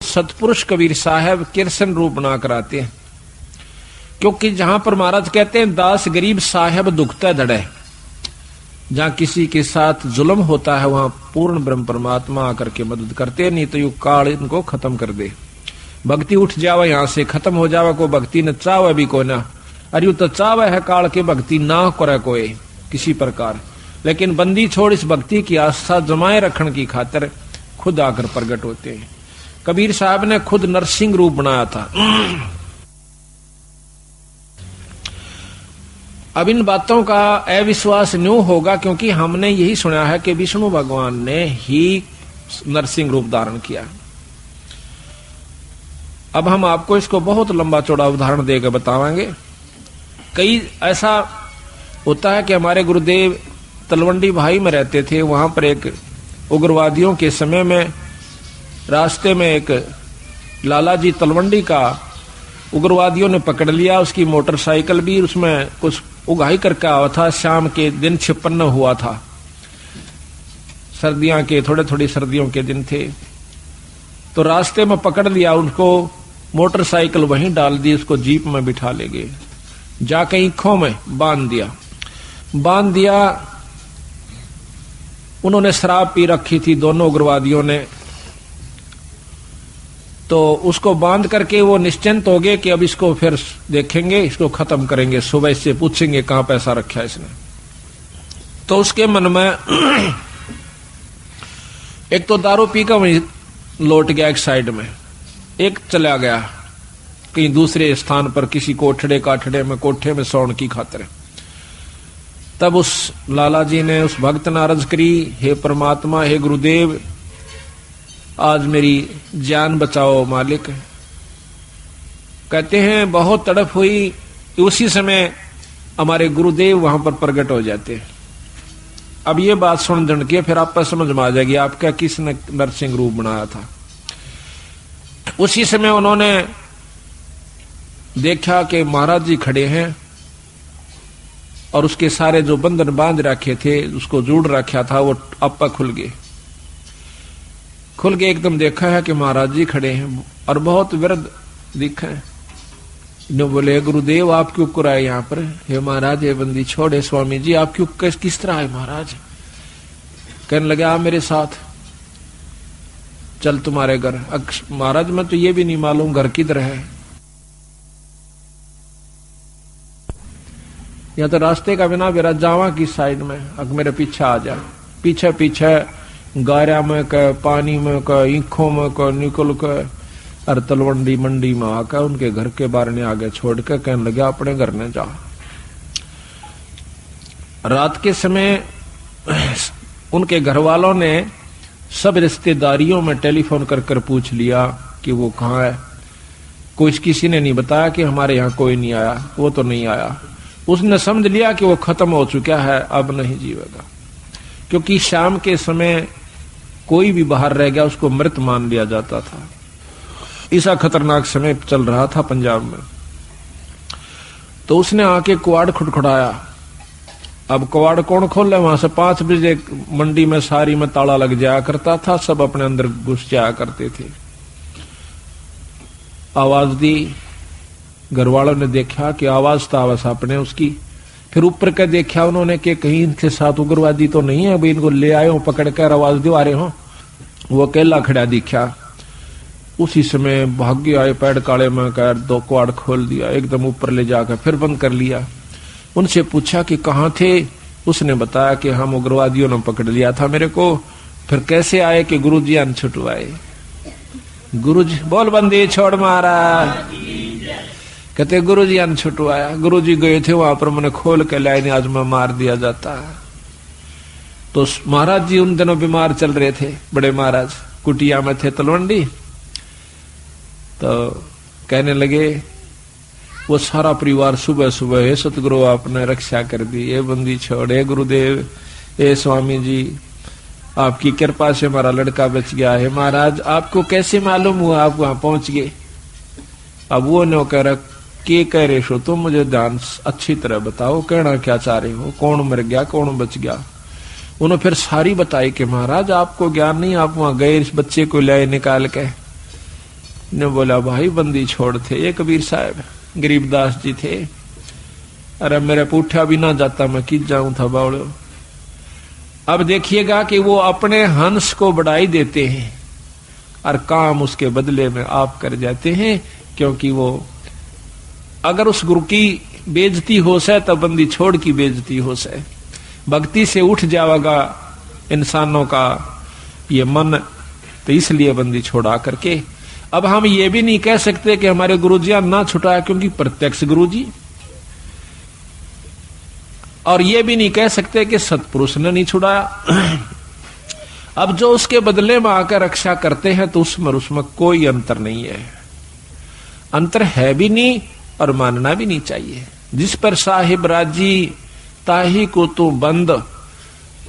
सतपुरुष कबीर साहब कृष्ण रूप बना कराते हैं, क्योंकि जहां पर महाराज कहते हैं दास गरीब साहब दुखता धड़े, जहां किसी के साथ जुल्म होता है वहां पूर्ण ब्रह्म परमात्मा आकर के मदद करते, नहीं तो यू काल इनको खत्म कर दे। भक्ति उठ जावे यहां से, खत्म हो जावे, को भक्ति न चावे भी को ना, अरे यू तो चावे है काल के भक्ति ना करे कोई किसी प्रकार, लेकिन बंदी छोड़ इस भक्ति की आस्था जमाए रखने की खातिर खुद आकर प्रकट होते हैं। कबीर साहब ने खुद नरसिंह रूप बनाया था। अब इन बातों का अविश्वास न्यों होगा, क्योंकि हमने यही सुना है कि विष्णु भगवान ने ही नरसिंह रूप धारण किया। अब हम आपको इसको बहुत लंबा चौड़ा उदाहरण देकर बताएंगे। कई ऐसा होता है कि हमारे गुरुदेव तलवंडी भाई में रहते थे, वहां पर एक उग्रवादियों के समय में रास्ते में एक लाला जी तलवंडी का उग्रवादियों ने पकड़ लिया, उसकी मोटरसाइकिल भी, उसमें कुछ उगाही करके आया था। शाम के दिन 56 हुआ था, सर्दियों के थोड़ी सर्दियों के दिन थे, तो रास्ते में पकड़ लिया उनको, मोटरसाइकिल वहीं डाल दी, उसको जीप में बिठा ले गए, जाके ईखों में बांध दिया। उन्होंने शराब पी रखी थी दोनों उग्रवादियों ने, तो उसको बांध करके वो निश्चिंत हो गए कि अब इसको फिर देखेंगे, इसको खत्म करेंगे, सुबह इससे पूछेंगे कहां पैसा रखा इसने। तो उसके मन में एक तो दारू पी कर वहीं लौट गया एक साइड में, एक चला गया कहीं दूसरे स्थान पर किसी कोठड़े काठड़े में, कोठे में सोने की खातिर। तब उस लाला जी ने उस भक्त ने अर्ज करी, हे परमात्मा, हे गुरुदेव, आज मेरी जान बचाओ मालिक। कहते हैं बहुत तड़प हुई, उसी समय हमारे गुरुदेव वहां पर प्रकट हो जाते हैं। अब ये बात सुन जन के फिर आपको समझ में आ जाएगी आपका किसने नरसिंह रूप बनाया था। उसी समय उन्होंने देखा कि महाराज जी खड़े हैं और उसके सारे जो बंधन बांध रखे थे, उसको जोड़ रखा था, वो आपा खुल गए। एकदम देखा है कि महाराज जी खड़े हैं और बहुत वृद्ध दिखा है। इन्होंने बोले, गुरुदेव आप क्यों कर आए यहाँ पर? हे महाराज, ये बंदी छोड़े स्वामी जी, आप क्यों किस तरह आए महाराज? कहने लगे, आप मेरे साथ चल तुम्हारे घर। महाराज मैं तो ये भी नहीं मालूम घर किधर है, या तो रास्ते का बिना मेरा जावा की साइड में, अब मेरे पीछे आ जा। पीछे पीछे गारा में का, पानी में का, ईखों में का निकल कर और तलवंडी मंडी में आकर उनके घर के बारे ने आगे छोड़ कर कहने लगे, अपने घर ने जा। रात के समय उनके घर वालों ने सब रिश्तेदारियों में टेलीफोन कर कर पूछ लिया कि वो कहाँ है। किसी ने नहीं बताया कि हमारे यहाँ कोई नहीं आया, वो तो नहीं आया। उसने समझ लिया कि वो खत्म हो चुका है, अब नहीं जीवेगा, क्योंकि शाम के समय कोई भी बाहर रह गया उसको मृत मान लिया जाता था। ऐसा खतरनाक समय चल रहा था पंजाब में। तो उसने आके कुआड़ खुटखुटाया। अब कुआड़ कौन खोले? वहां से 5 बजे मंडी में सारी में ताला लग जाया करता था, सब अपने अंदर घुस जाया करते थे। आवाज दी, घर वालों ने देखा कि आवाज तो आवाज अपने उसकी। फिर ऊपर के देखा उन्होंने कि कहीं इनके साथ उग्रवादी तो नहीं है, अभी इनको ले आए हो पकड़ कर, आवाज दो आ रहे हो। वो अकेला खड़ा दिखा। उसी समय भाग्य आए, पैड काले में कर 2 कुआड़ खोल दिया, एकदम ऊपर ले जाकर फिर बंद कर लिया। उनसे पूछा कि कहाँ थे? उसने बताया कि हम उग्रवादियों ने पकड़ लिया था मेरे को। फिर कैसे आए? कि गुरुजी अन छुटवाए। गुरुजी बोल बंदी छोड़ महाराज। कहते गुरुजी अन छुटवाया। गुरुजी गए थे वहां पर, मैंने खोल के लाइन आज में मार दिया जाता। तो महाराज जी उन दिनों बीमार चल रहे थे, बड़े महाराज कुटिया में थे तलवंडी। तो कहने लगे वो सारा परिवार सुबह सुबह, हे सतगुरु आपने रक्षा कर दी, ये बंदी छोड़, हे गुरुदेव, हे स्वामी जी, आपकी कृपा से हमारा लड़का बच गया है। महाराज आपको कैसे मालूम हुआ आप वहां पहुंच गए? अब वो नो कह रहा, के कह रहे हो तुम, मुझे ध्यान अच्छी तरह बताओ, कहना क्या चाह रहे हो, कौन मर गया कौन बच गया? उन्होंने फिर सारी बताई कि महाराज आपको ज्ञान नहीं, आप वहां गए इस बच्चे को लाए निकाल के, ने बोला भाई बंदी छोड़ थे ये कबीर साहब, गरीबदास जी थे। अरे मेरे पूठा भी ना जाता, मैं किस जाऊं था बावड़ो। अब देखिएगा कि वो अपने हंस को बढ़ाई देते हैं और काम उसके बदले में आप कर जाते हैं, क्योंकि वो अगर उस गुरु की बेइज्जती हो से तो बंदी छोड़ की बेइज्जती हो से, भक्ति से उठ जाएगा इंसानों का ये मन, तो इसलिए बंदी छोड़ा करके। अब हम ये भी नहीं कह सकते कि हमारे गुरुजियां ना छुटाया, क्योंकि प्रत्यक्ष गुरुजी, और ये भी नहीं कह सकते कि सतपुरुष ने नहीं छुड़ाया। अब जो उसके बदले में आकर रक्षा करते हैं तो उसमें कोई अंतर नहीं है, अंतर है भी नहीं और मानना भी नहीं चाहिए। जिस पर साहिब राजी ताही को तू बंद,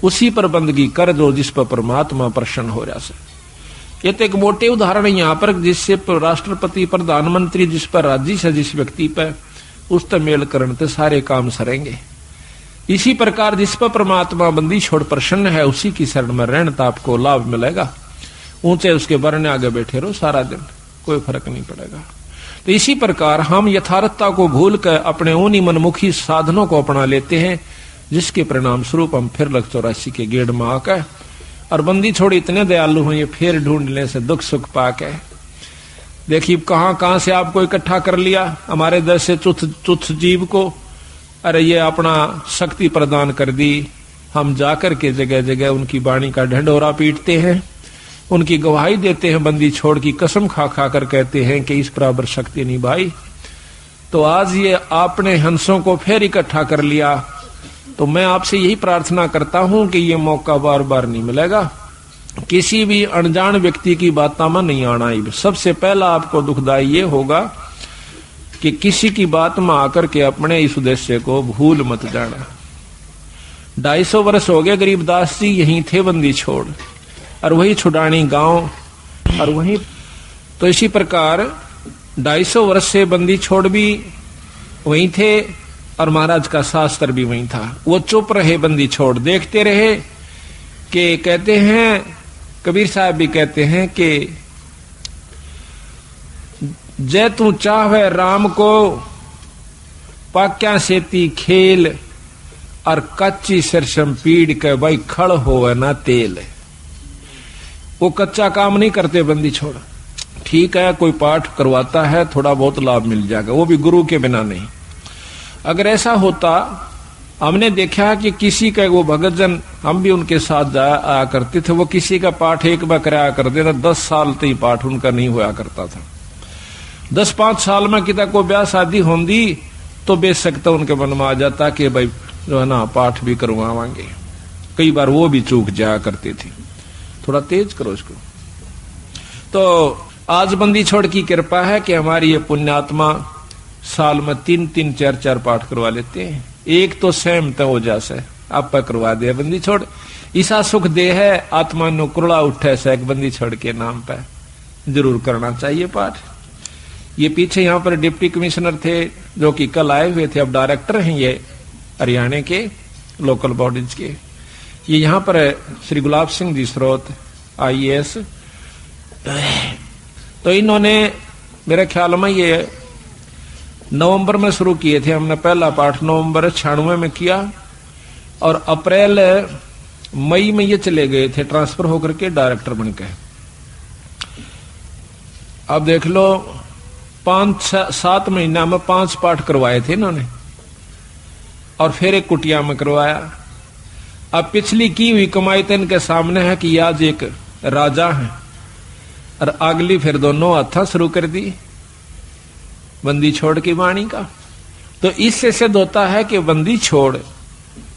उसी पर बंदगी कर दो जिस पर परमात्मा प्रसन्न हो रहा से। ये तो एक मोटे उदाहरण है यहाँ पर, जिससे राष्ट्रपति प्रधानमंत्री जिस पर राजी से जिस व्यक्ति पर, उस पर मेल करने से सारे काम सरेंगे। इसी प्रकार जिस पर परमात्मा बंदी छोड़ प्रसन्न है, उसी की शरण में रहने तो आपको लाभ मिलेगा। ऊंचे उसके बरने आगे बैठे रहो सारा दिन, कोई फर्क नहीं पड़ेगा। तो इसी प्रकार हम यथार्थता को भूल कर अपने उन्हीं मनमुखी साधनों को अपना लेते हैं, जिसके परिणाम स्वरूप हम फिर 84 के गेड़ में आकर और बंदी छोड़ इतने दयालु हैं, ये फिर ढूंढने से दुख सुख पाके। देखिए कहां कहां से आपको इकट्ठा कर लिया, हमारे दर से तुच्छ जीव को, अरे ये अपना शक्ति प्रदान कर दी। हम जाकर के जगह जगह उनकी वाणी का ढंढोरा पीटते हैं, उनकी गवाही देते हैं, बंदी छोड़ की कसम खा खा कर कहते हैं कि इस बराबर शक्ति नहीं भाई। तो आज ये आपने हंसों को फिर इकट्ठा कर लिया, तो मैं आपसे यही प्रार्थना करता हूं कि ये मौका बार बार नहीं मिलेगा। किसी भी अनजान व्यक्ति की बातों में नहीं आना। सबसे पहला आपको दुखदाई ये होगा कि किसी की बात में आकर के अपने इस उद्देश्य को भूल मत जाना। 250 वर्ष हो गए गरीबदास जी यहीं थे बंदी छोड़, और वही छुड़ानी गांव, और वही तो इसी प्रकार 250 वर्ष से बंदी छोड़ भी वहीं थे, और महाराज का शास्त्र भी वहीं था। वो चुप रहे, बंदी छोड़ देखते रहे। कि कहते हैं, कबीर साहब भी कहते हैं कि जय तू चाहे राम को पाक्या सेती खेल, और कच्ची सरसम पीड़ के भाई खड़ होवे ना तेल। वो कच्चा काम नहीं करते बंदी छोड़। ठीक है, कोई पाठ करवाता है, थोड़ा बहुत लाभ मिल जाएगा, वो भी गुरु के बिना नहीं। अगर ऐसा होता, हमने देखा कि किसी का वो भगत जन, हम भी उनके साथ आया करते थे, वो किसी का पाठ एक बार कराया करते थे, 10 साल तक पाठ उनका नहीं हुआ करता था। 10-5 साल में किता को ब्याह शादी होंगी तो बेशक तो उनके मन में आ जाता कि भाई जो है ना पाठ भी करवावांगे। कई बार वो भी चूक जाया करती थी, थोड़ा तेज करो इसको। तो आज बंदी छोड़ की कृपा है कि हमारी ये पुण्यात्मा साल में 3-3, 4-4 पाठ करवा लेते हैं। एक तो स्वयं तो हो जासे आप करवा दे बंदी छोड़। ईसा सुख दे है आत्मा नो कुरला उठे से बंदी छोड़ के नाम पे जरूर करना चाहिए पाठ। ये पीछे यहाँ पर डिप्टी कमिश्नर थे जो कि कल आए हुए थे, अब डायरेक्टर हैं ये हरियाणा के लोकल बॉडीज के। ये यहाँ पर श्री गुलाब सिंह जी स्रोत IAS, तो इन्होंने मेरे ख्याल में ये नवंबर में शुरू किए थे। हमने पहला पाठ नवंबर 96 में किया, और अप्रैल मई में ये चले गए थे ट्रांसफर होकर के डायरेक्टर बनके। अब देख लो 5-7 महीना में 5 पाठ करवाए थे इन्होंने, और फिर एक कुटिया में करवाया। अब पिछली की हुई कमाई तो इनके सामने है कि आज एक राजा है, और अगली फिर दोनों हथा शुरू कर दी बंदी छोड़ की वाणी का। तो इससे सिद्ध होता है कि बंदी छोड़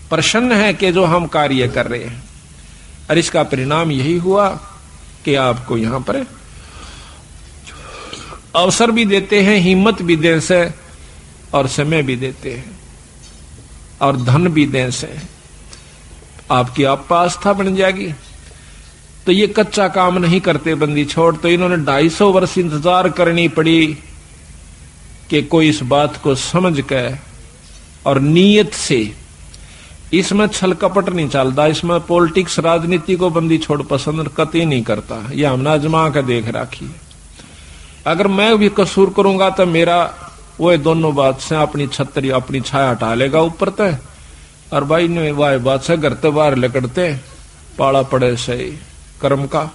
प्रसन्न है कि जो हम कार्य कर रहे हैं, और इसका परिणाम यही हुआ कि आपको यहां पर अवसर भी देते हैं, हिम्मत भी दें से, और समय भी देते हैं, और धन भी दें से आपकी आस्था बन जाएगी। तो ये कच्चा काम नहीं करते बंदी छोड़। तो इन्होंने 250 वर्ष इंतजार करनी पड़ी कि कोई इस बात को समझ कर और नीयत से, इसमें छल कपट नहीं चलता, इसमें पॉलिटिक्स राजनीति को बंदी छोड़ पसंद कतई नहीं करता। यह हमने आजमा कर देख राखी है। अगर मैं भी कसूर करूंगा तो मेरा वो दोनों बादशाह अपनी छतरी अपनी छाया हटा लेगा ऊपर तय, और भाई ने वाह बादशाह घर ते बाहर लकड़ते पाला पड़े सही कर्म का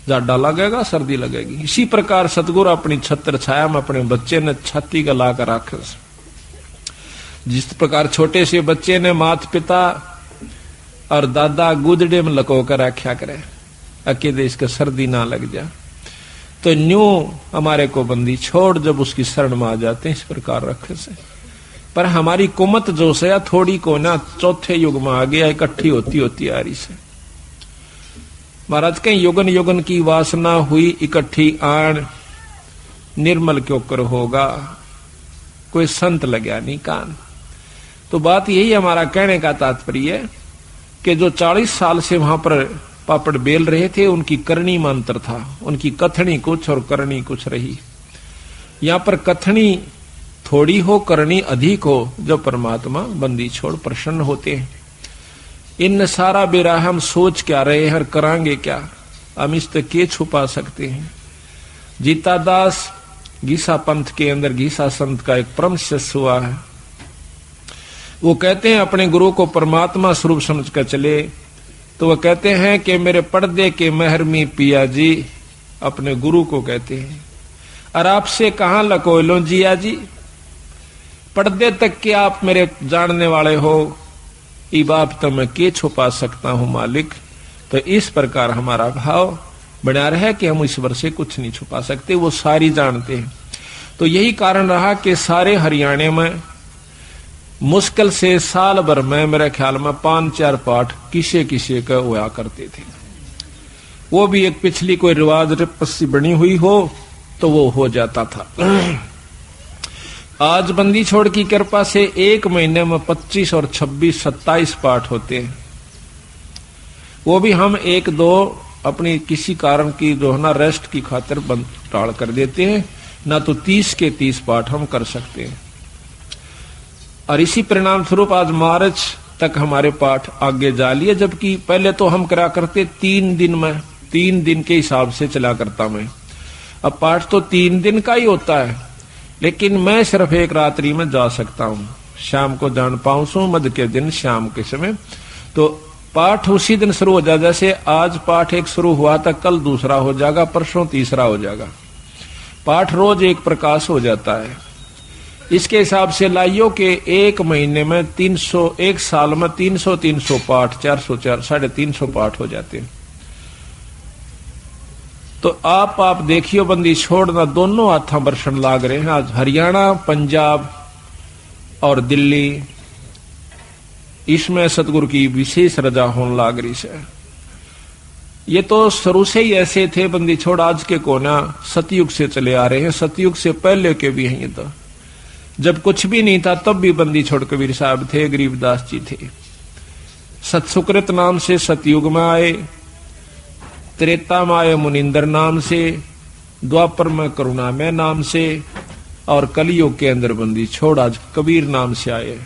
जाडा लगेगा सर्दी लगेगी। इसी प्रकार सतगुरु अपनी छत्र छाया में अपने बच्चे ने छाती का लाकर रखे। जिस प्रकार छोटे से बच्चे ने माता पिता और दादा गुदड़े में लको कर रखा करे अकेले इसका सर्दी ना लग जा, तो न्यू हमारे को बंदी छोड़ जब उसकी शरण में आ जाते हैं इस प्रकार रखे से। पर हमारी कुमत जो से थोड़ी को ना चौथे युग में आ गया इकट्ठी होती होती आ रही से। महाराज के युगन युगन की वासना हुई इकट्ठी आन, निर्मल क्यों कर होगा कोई संत लग्या नहीं कान। तो बात यही हमारा कहने का तात्पर्य है कि जो 40 साल से वहां पर पापड़ बेल रहे थे उनकी करनी में अंतर था, उनकी कथनी कुछ और करनी कुछ रही। यहां पर कथनी थोड़ी हो करनी अधिक हो, जब परमात्मा बंदी छोड़ प्रसन्न होते हैं। इन सारा बेरा हम सोच क्या रहे हैं और करांगे क्या, हम इस तक के छुपा सकते हैं। जीता दास गीसा पंथ के अंदर गीसा संत का एक परम शिष्य हुआ है। वो कहते हैं अपने गुरु को परमात्मा स्वरूप समझ कर चले, तो वो कहते हैं कि मेरे पर्दे के महरमी पिया जी, अपने गुरु को कहते हैं, और आपसे कहां लको लो जिया जी, पर्दे तक के आप मेरे जानने वाले हो, ई बाप तो मैं के छुपा सकता हूं मालिक। तो इस प्रकार हमारा भाव बना रहा है कि हम ईश्वर से कुछ नहीं छुपा सकते, वो सारी जानते हैं। तो यही कारण रहा कि सारे हरियाणा में मुश्किल से साल भर में मेरे ख्याल में 5-4 पाठ किसे किसे का हुआ करते थे। वो भी एक पिछली कोई रिवाज रिपस्सी बनी हुई हो तो वो हो जाता था। आज बंदी छोड़ की कृपा से एक महीने में 25 और 26-27 पाठ होते हैं। वो भी हम 1-2 अपनी किसी कारण की जो है ना रेस्ट की खातिर बंद टाल कर देते हैं, ना तो 30 के 30 पाठ हम कर सकते हैं। और इसी परिणाम स्वरूप आज मार्च तक हमारे पाठ आगे जा लिए, जबकि पहले तो हम करा करते 3 दिन में, 3 दिन के हिसाब से चला करता मैं। अब पाठ तो 3 दिन का ही होता है, लेकिन मैं सिर्फ एक रात्रि में जा सकता हूं, शाम को जान पाऊं सू मध्य के दिन शाम के समय। तो पाठ उसी दिन शुरू हो जाए, जैसे आज पाठ एक शुरू हुआ था, कल दूसरा हो जाएगा, परसों तीसरा हो जाएगा। पाठ रोज एक प्रकाश हो जाता है। इसके हिसाब से लाइयो के एक महीने में 300, एक साल में 300 पाठ, 400 350 पाठ हो जाते हैं। तो आप देखियो बंदी छोड़ना दोनों हाथा बरसन लाग रहे हैं। आज हरियाणा, पंजाब और दिल्ली, इसमें सतगुरु की विशेष रजा होने लाग रही है। ये तो शुरू से ही ऐसे थे बंदी छोड़, आज के कोना सतयुग से चले आ रहे हैं, सतयुग से पहले के भी हैं। ये तो जब कुछ भी नहीं था तब भी बंदी छोड़ कबीर साहब थे, गरीबदास जी थे। सतसुकृत नाम से सतयुग में आए, त्रेता में आए मुनिंदर नाम से, द्वापर में करुणामय नाम से, और कलियुग के अंदर बंदी छोड़ आज कबीर नाम से आए।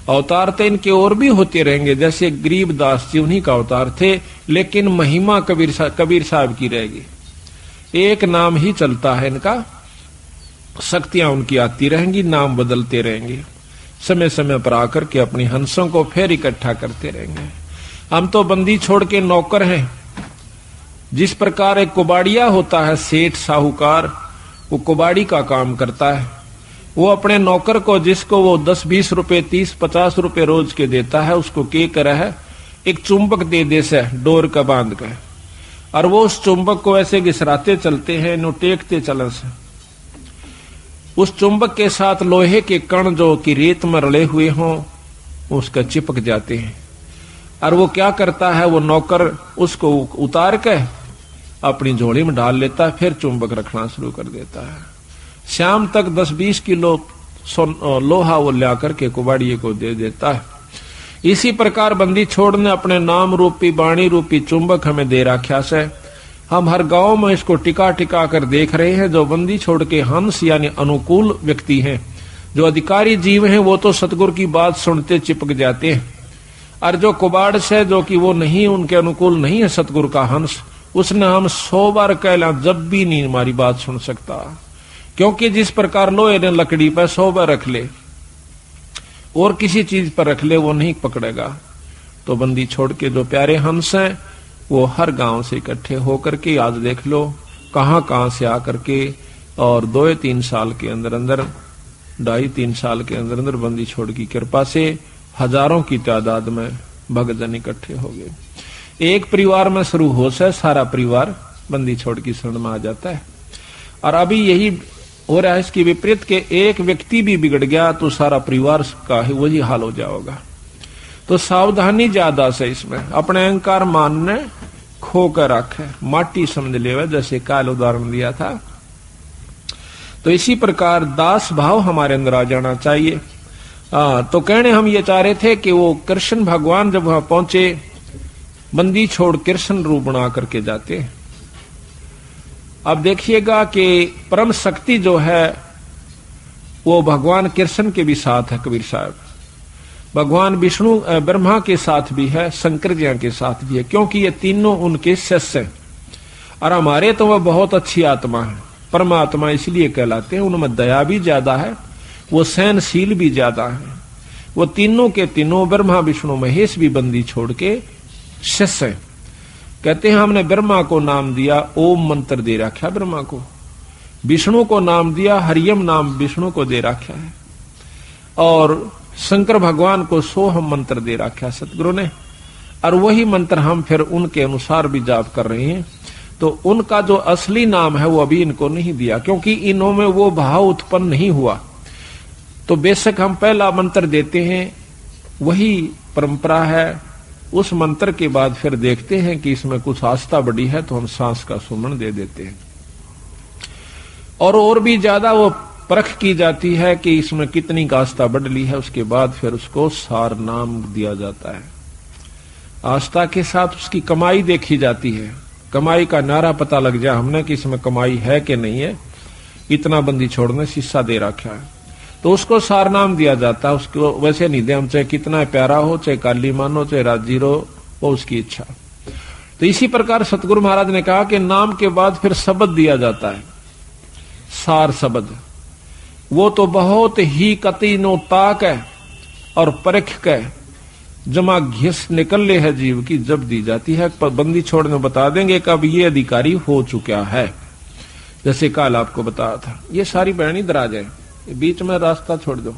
अवतार तो इनके और भी होते रहेंगे, जैसे गरीबदास जी उन्हीं का अवतार थे, लेकिन महिमा कबीर साहब की रहेगी। एक नाम ही चलता है इनका, शक्तियां उनकी आती रहेंगी, नाम बदलते रहेंगे, समय समय पर आकर के अपनी हंसों को फिर इकट्ठा करते रहेंगे। हम तो बंदी छोड़ के नौकर हैं। जिस प्रकार एक कुबाड़िया होता है, सेठ साहूकार, वो कुबाड़ी का काम करता है। वो अपने नौकर को, जिसको वो 10-20 रुपए 30-50 रुपए रोज के देता है, उसको के करा है एक चुंबक दे दे से डोर का बांध कर, और वो उस चुंबक को ऐसे घिसराते चलते हैं, नो टेकते चलन से। उस चुंबक के साथ लोहे के कण जो कि रेत में रले हुए हों उसका चिपक जाते हैं। और वो क्या करता है, वो नौकर उसको उतार के अपनी झोली में डाल लेता है, फिर चुंबक रखना शुरू कर देता है। शाम तक 10-20 किलो लोहा वो ला करके कुबाड़िए को दे देता है। इसी प्रकार बंदी छोड़ ने अपने नाम रूपी वाणी रूपी चुंबक हमें दे रखा से। हम हर गांव में इसको टिका टिका कर देख रहे हैं। जो बंदी छोड़ के हंस यानी अनुकूल व्यक्ति हैं, जो अधिकारी जीव हैं, वो तो सतगुरु की बात सुनते चिपक जाते हैं। और जो कुबाड़ से, जो कि वो नहीं, उनके अनुकूल नहीं है सतगुरु का हंस, उसने हम 100 बार कहला जब भी नहीं हमारी बात सुन सकता, क्योंकि जिस प्रकार लोहे ने लकड़ी पर 100 बार रख ले और किसी चीज पर रख ले वो नहीं पकड़ेगा। तो बंदी छोड़ के जो प्यारे हंस हैं वो हर गांव से इकट्ठे होकर के आज देख लो कहां से आकर के, और 2-3 साल के अंदर अंदर 2.5-3 साल के अंदर अंदर बंदी छोड़ की कृपा से हजारों की तादाद में भक्तजन इकट्ठे हो गए। एक परिवार में शुरू हो से सारा परिवार बंदी छोड़ की शरण में आ जाता है। और अभी यही हो रहा है इसकी विपरीत के एक व्यक्ति भी बिगड़ गया तो सारा परिवार का ही वही हाल हो जाएगा। तो सावधानी ज्यादा से इसमें अपने अहंकार मान ने खो कर रखे, माटी समझ ले, जैसे काल उदाहरण दिया था। तो इसी प्रकार दास भाव हमारे अंदर आ जाना चाहिए। तो कहने हम ये चाह रहे थे कि वो कृष्ण भगवान जब वहां पहुंचे बंदी छोड़ कृष्ण रूप बना करके जाते। अब देखिएगा कि परम शक्ति जो है वो भगवान कृष्ण के भी साथ है कबीर साहब, भगवान विष्णु ब्रह्मा के साथ भी है, शंकर जी के साथ भी है, क्योंकि ये तीनों उनके शिष्य हैं। और हमारे तो वह बहुत अच्छी आत्मा है, परमात्मा इसलिए कहलाते हैं, उनमें दया भी ज्यादा है, वो सहनशील भी ज्यादा है। वो तीनों के तीनों ब्रह्मा विष्णु महेश भी बंदी छोड़ के शिष्य हैं। कहते हैं हमने ब्रह्मा को नाम दिया, ओम मंत्र दे रखा ब्रह्मा को, विष्णु को नाम दिया, हरियम नाम विष्णु को दे रखा है, और शंकर भगवान को सोहम मंत्र दे रखा सतगुरु ने। और वही मंत्र हम फिर उनके अनुसार भी जाप कर रहे हैं। तो उनका जो असली नाम है वो अभी इनको नहीं दिया, क्योंकि इन्हों में वो भाव उत्पन्न नहीं हुआ। तो बेशक हम पहला मंत्र देते हैं, वही परंपरा है। उस मंत्र के बाद फिर देखते हैं कि इसमें कुछ आस्था बढ़ी है तो हम सांस का सुमन दे देते हैं, और भी ज्यादा वो परख की जाती है कि इसमें कितनी आस्था बढ़ ली है। उसके बाद फिर उसको सार नाम दिया जाता है। आस्था के साथ उसकी कमाई देखी जाती है, कमाई का नारा पता लग जाए हमने कि इसमें कमाई है कि नहीं है। इतना बंदी छोड़ने शीशा दे रखा है तो उसको सार नाम दिया जाता है। उसको वैसे नहीं दे हम, चाहे कितना प्यारा हो, चाहे काली मानो, चाहे राजी हो, वो उसकी इच्छा। तो इसी प्रकार सतगुरु महाराज ने कहा कि नाम के बाद फिर शब्द दिया जाता है, सार शब्द। वो तो बहुत ही कतीनो ताक है और परख के जमा घिस निकल ले है जीव की जब दी जाती है। बंदी छोड़ने बता देंगे कब ये अधिकारी हो चुका है, जैसे कल आपको बताया था। ये सारी बहनी दराज है, बीच में रास्ता छोड़ दो,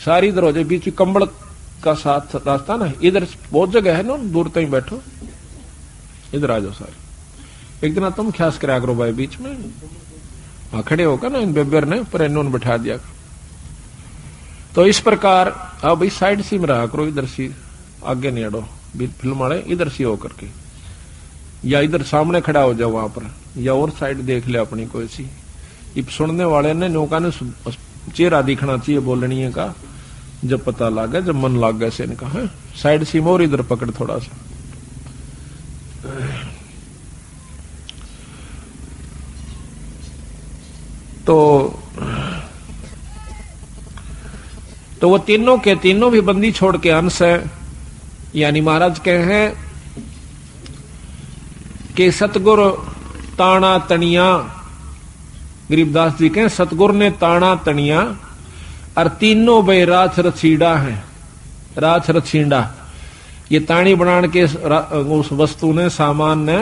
सारी इधर हो जाए, बीच में कंबल का साथ रास्ता ना, इधर बहुत जगह है ना, दूर तक बैठो, इधर आ जाओ सारे। एक दिन तुम ख्यास करा करो भाई, बीच में खड़े होकर ना इन बेबर ने पर इन्होंने बैठा दिया। तो इस प्रकार अब इस साइड से में रहा करो, इधर से आगे नहीं अड़ो, फिल्म वाले इधर से होकर के, या इधर सामने खड़ा हो जाओ वहां पर, या और साइड देख ले अपनी कोई सी। इब सुनने वाले ने नौका ने चेहरा दिखना चाहिए बोलनी का, जब पता लगा, जब मन लग गया से इनका है साइड से और इधर पकड़ थोड़ा सा। तो वो तीनों के तीनों भी बंदी छोड़ के अंश है। यानी महाराज कहे हैं कि सतगुरु ताना तनिया, गरीबदास जी कहें सतगुरु ने ताना तनिया, और तीनों बे राछ रछीड़ा है। राछ रछीड़ा ये ताणी बनाने के उस वस्तु ने, सामान ने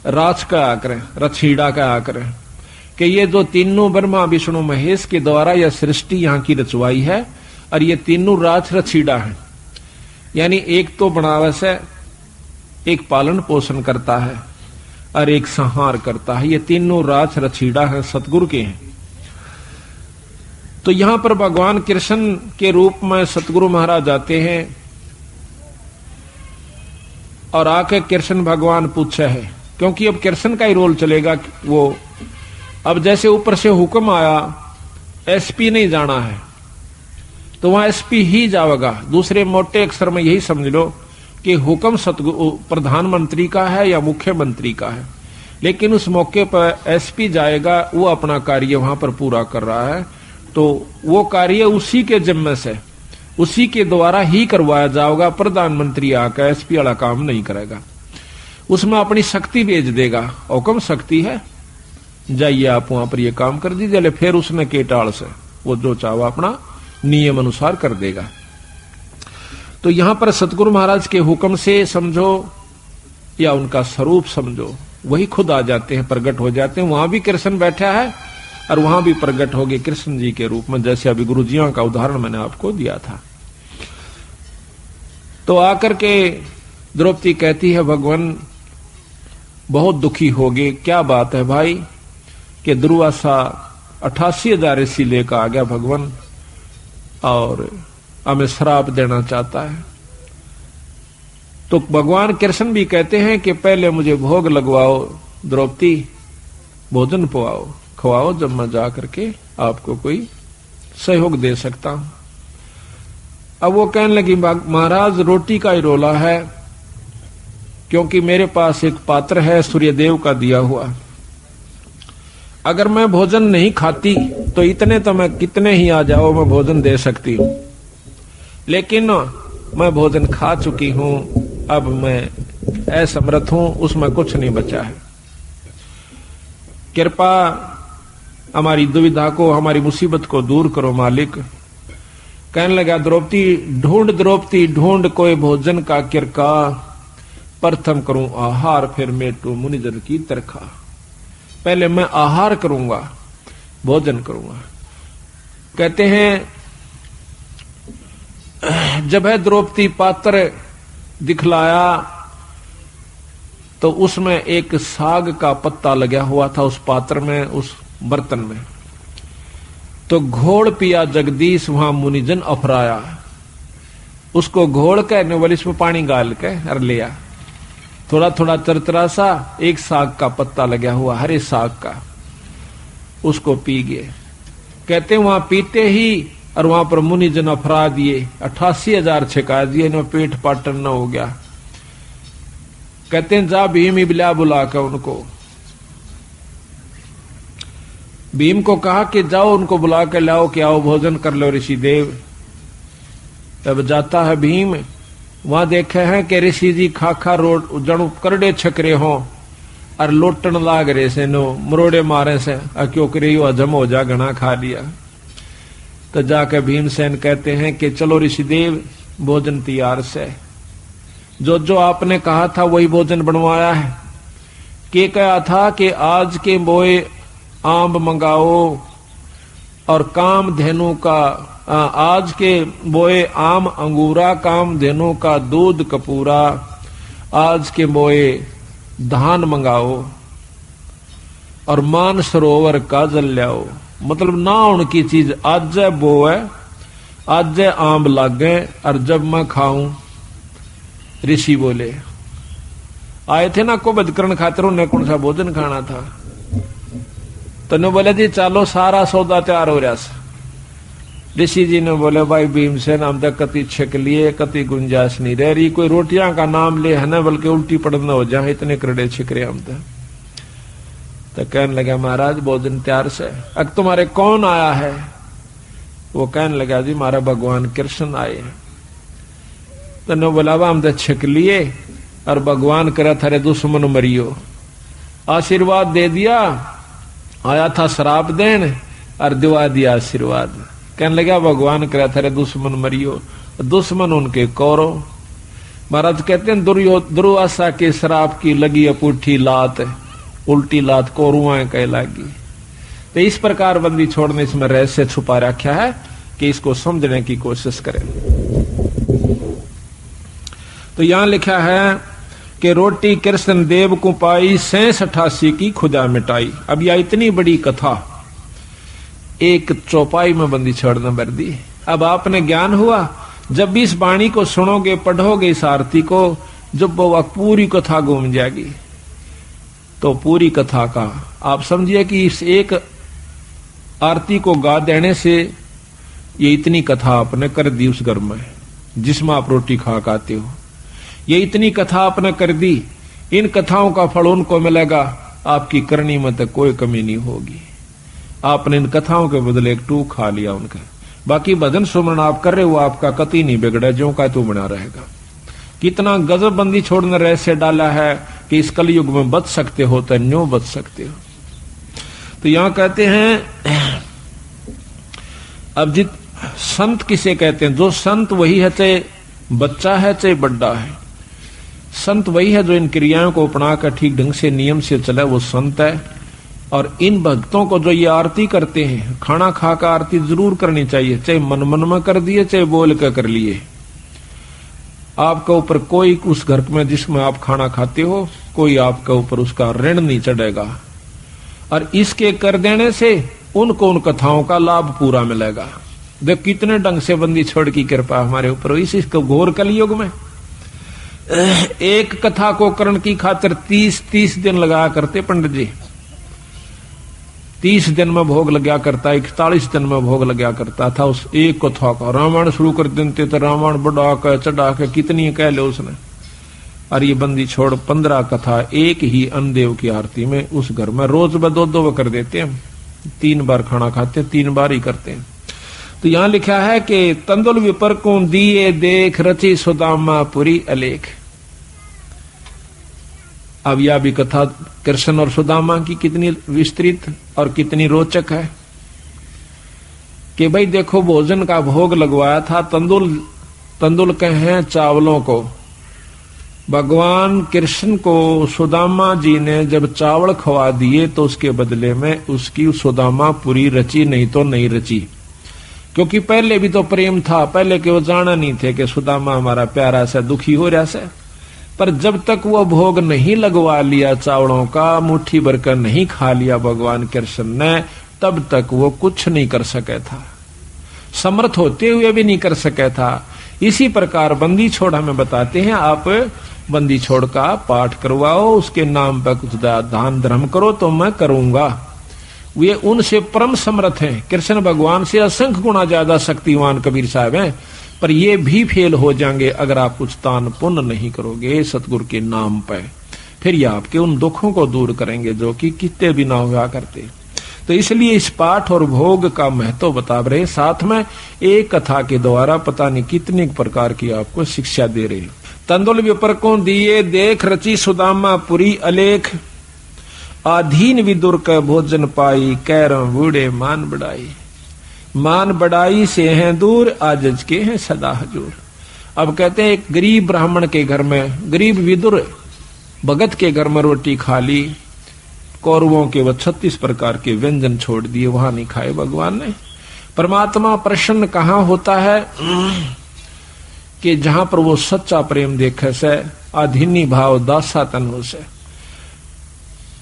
राछ का आकर, रछीड़ा का आकर, कि ये जो तीनों ब्रह्मा विष्णु महेश के द्वारा यह सृष्टि यहाँ की रचवाई है, और ये तीनों राछ रछीड़ा है। यानी एक तो बनावस है, एक पालन पोषण करता है, और एक संहार करता है। ये तीनों राछ रछीड़ा है, सतगुरु के हैं। तो यहां पर भगवान कृष्ण के रूप में सतगुरु महाराज आते हैं, और आके कृष्ण भगवान पूछे है, क्योंकि अब कृष्ण का ही रोल चलेगा। वो अब जैसे ऊपर से हुक्म आया, एसपी नहीं जाना है तो वहां एसपी ही जाएगा। दूसरे मोटे अक्षर में यही समझ लो कि हुक्म सतगुरु प्रधानमंत्री का है या मुख्यमंत्री का है, लेकिन उस मौके पर एसपी जाएगा, वो अपना कार्य वहां पर पूरा कर रहा है। तो वो कार्य उसी के जिम्मे से, उसी के द्वारा ही करवाया जाएगा। प्रधानमंत्री आकर एसपी वाला काम नहीं करेगा। उसमें अपनी शक्ति भेज देगा। हुक्म शक्ति है, जाइए आप वहां पर ये काम कर दीजिए। फिर उसने के टाल से वो जो चाहा अपना नियम अनुसार कर देगा। तो यहां पर सतगुरु महाराज के हुक्म से समझो या उनका स्वरूप समझो, वही खुद आ जाते हैं, प्रकट हो जाते हैं। वहां भी कृष्ण बैठा है और वहां भी प्रकट हो गए कृष्ण जी के रूप में, जैसे अभी गुरुजियों का उदाहरण मैंने आपको दिया था। तो आकर के द्रौपदी कहती है भगवान बहुत दुखी हो गए। क्या बात है भाई? कि दुर्वासा 88,000 ऋषि लेकर आ गया भगवान और हमें श्राप देना चाहता है। तो भगवान कृष्ण भी कहते हैं कि पहले मुझे भोग लगवाओ द्रौपदी, भोजन पवाओ, खवाओ, जब मैं जा करके आपको कोई सहयोग दे सकता हूं। अब वो कहने लगी महाराज रोटी का ही रोला है, क्योंकि मेरे पास एक पात्र है सूर्यदेव का दिया हुआ। अगर मैं भोजन नहीं खाती तो इतने तो मैं कितने ही आ जाओ मैं भोजन दे सकती हूं, लेकिन मैं भोजन खा चुकी हूं, अब मैं असमर्थ हूं, उसमें कुछ नहीं बचा है। कृपा हमारी दुविधा को, हमारी मुसीबत को दूर करो मालिक। कहने लगा द्रौपदी ढूंढ कोई भोजन का किरका, प्रथम करूं आहार फिर मेटू मुनिजन की तरखा। पहले मैं आहार करूंगा, भोजन करूंगा। कहते हैं जब है द्रौपदी पात्र दिखलाया तो उसमें एक साग का पत्ता लगा हुआ था उस पात्र में, उस बर्तन में। तो घोड़ पिया जगदीश वहां मुनिजन अफराया। उसको घोड़ के नवल इसमें पानी गाल के और लिया। थोड़ा थोड़ा तरतरा सा एक साग का पत्ता लगा हुआ, हरे साग का, उसको पी गए। कहते वहां पीते ही और वहां पर मुनिजन अफरा दिए, 88,000 छिका दिए, इन्हें पेट पाटन न हो गया। कहते हैं जा भीम इबला बुलाकर उनको, भीम को कहा कि जाओ उनको बुला कर लाओ कि आओ भोजन कर लो ऋषि देव। तब जाता है भीम, वहां देखे हैं कि ऋषि जी खाखा रोट जणु करड़े छकरे हो और लोटन लाग रहे से, नो मरोड़े मारे से, क्यों करे हजम हो जा, घना खा लिया। तो जाकर भीमसेन कहते हैं कि चलो ऋषिदेव भोजन तैयार से, जो जो आपने कहा था वही भोजन बनवाया है। के कहा था कि आज के बोए आम मंगाओ और काम धेनु का, आज के बोए आम अंगूरा, काम धेनु का दूध कपूरा, आज के बोए धान मंगाओ और मान सरोवर का जल लाओ। मतलब ना उनकी चीज आज बो है, आज आम लागे और जब मैं खाऊं। ऋषि बोले आए थे ना को बदकरण खातिर, उन्हें कौन सा भोजन खाना था। तो ने बोले जी चलो सारा सौदा तैयार हो रहा। ऋषि जी ने बोले भाई भीमसेन हम तक कति छक लिए, कति गुंजाइश नहीं रह रही, कोई रोटियां का नाम ले है ना, बल्कि उल्टी पड़ना हो जाए, इतने करड़े छिक रहे हम तो कहने लगा महाराज भोजन तैयार से। अब तुम्हारे कौन आया है? वो कहने लगा जी हमारा भगवान कृष्ण आए हैं। तो ने बोला हम तो छिक लिए और भगवान करे थारे दुश्मन मरियो, आशीर्वाद दे दिया, आया था शराब देन और दिवा दिया आशीर्वाद। कहने लगा भगवान करे थारे दुश्मन मरियो, दुश्मन उनके कौरव। महाराज कहते हैं दुर्वासा के शराब की लगी अपूठी लात, उल्टी लात कौरुआं कह लागी। तो इस प्रकार बंदी छोड़ने इसमें रहस्य छुपा रखा है कि इसको समझने की कोशिश करें। तो यहां लिखा है कि रोटी कृष्ण देव को पाई, 86 की खुदा मिटाई। अब यह इतनी बड़ी कथा एक चौपाई में बंदी छोड़ना भर दी। अब आपने ज्ञान हुआ, जब भी इस वाणी को सुनोगे, पढ़ोगे इस आरती को, जब वो पूरी कथा घूम जाएगी। तो पूरी कथा का आप समझिए कि इस एक आरती को गा देने से ये इतनी कथा आपने कर दी उस घर में जिसमें आप रोटी खा खाते हो। ये इतनी कथा आपने कर दी, इन कथाओं का फल उनको मिलेगा, आपकी करनी में तो कोई कमी नहीं होगी। आपने इन कथाओं के बदले एक टूक खा लिया उनका। बाकी भजन सुमरण आप कर रहे हो, आपका कति नहीं बिगड़ा, जो का तू बना रहेगा। कितना गजब बंदी छोड़ने रहस्य डाला है। कि इस कलयुग में बच सकते हो तो न्यों बच सकते हो। तो यहां कहते हैं अब जित संत किसे कहते हैं? जो संत वही है, चाहे बच्चा है चाहे बड्डा है। संत वही है जो इन क्रियाओं को अपनाकर ठीक ढंग से नियम से चले, वो संत है। और इन भक्तों को जो ये आरती करते हैं, खाना खाकर आरती जरूर करनी चाहिए, चाहे मन मन में कर दिए चाहे बोल कर लिए। आपके ऊपर कोई उस घर में जिसमें आप खाना खाते हो, कोई आपके ऊपर उसका ऋण नहीं चढ़ेगा। और इसके कर देने से उनको उन कथाओं का लाभ पूरा मिलेगा। देख कितने ढंग से बंदी छोड़ की कृपा हमारे ऊपर हुई इसको घोर कलयुग में। एक कथा को करण की खातिर 30 दिन लगा करते पंडित जी। 30 दिन में भोग लगा करता, 41 दिन में भोग लगा करता था उस एक कथा का। रामायण शुरू कर देते तो रामायण बढ़ा के चढ़ा के कितनी कह ले उसने। और ये बंदी छोड़ 15 कथा एक ही अन्नदेव की आरती में उस घर में रोज में 2 कर देते हैं। 3 बार खाना खाते, 3 बार ही करते हैं। तो यहां लिखा है कि तंदुल विपर को दिए देख रची सुदामा पुरी अलेख। अब यह भी कथा कृष्ण और सुदामा की कितनी विस्तृत और कितनी रोचक है कि भाई देखो भोजन का भोग लगवाया था। तंदुल कहे चावलों को। भगवान कृष्ण को सुदामा जी ने जब चावल खवा दिए तो उसके बदले में उसकी सुदामा पूरी रची, नहीं तो नहीं रची। क्योंकि पहले भी तो प्रेम था, पहले के वो जाना नहीं थे कि सुदामा हमारा प्यारा सा दुखी हो रहा से। पर जब तक वो भोग नहीं लगवा लिया चावलों का, मुट्ठी भरकर नहीं खा लिया भगवान कृष्ण ने, तब तक वो कुछ नहीं कर सके था। समर्थ होते हुए भी नहीं कर सके था। इसी प्रकार बंदी छोड़ हमें बताते हैं, आप बंदी छोड़ का पाठ करवाओ, उसके नाम पर कुछ दान धर्म करो तो मैं करूंगा। वे उनसे परम समर्थ हैं। कृष्ण भगवान से असंख्य गुना ज्यादा शक्तिवान कबीर साहब हैं। पर ये भी फेल हो जाएंगे अगर आप कुछ दान पुण्य नहीं करोगे सतगुरु के नाम पे। फिर ये आपके उन दुखों को दूर करेंगे जो कि कितने भी ना हुआ करते। तो इसलिए इस पाठ और भोग का महत्व बता रहे, साथ में एक कथा के द्वारा पता नहीं कितने प्रकार की आपको शिक्षा दे रहे। तंदुल विपर को दिए देख रची सुदामा पुरी अलेख। आधीन विदुर का भोजन पाई, कैरम बूढ़े मान बढ़ाई। मान बढ़ाई से हैं दूर, आजज के हैं सदा हजूर। अब कहते हैं एक गरीब ब्राह्मण के घर में, गरीब विदुर भगत के घर में रोटी खा ली। कौरवों के 36 प्रकार के व्यंजन छोड़ दिए, वहां नहीं खाए भगवान ने। परमात्मा प्रसन्न कहां होता है कि जहां पर वो सच्चा प्रेम देखे से, आधीनी भाव दासा तन हो से।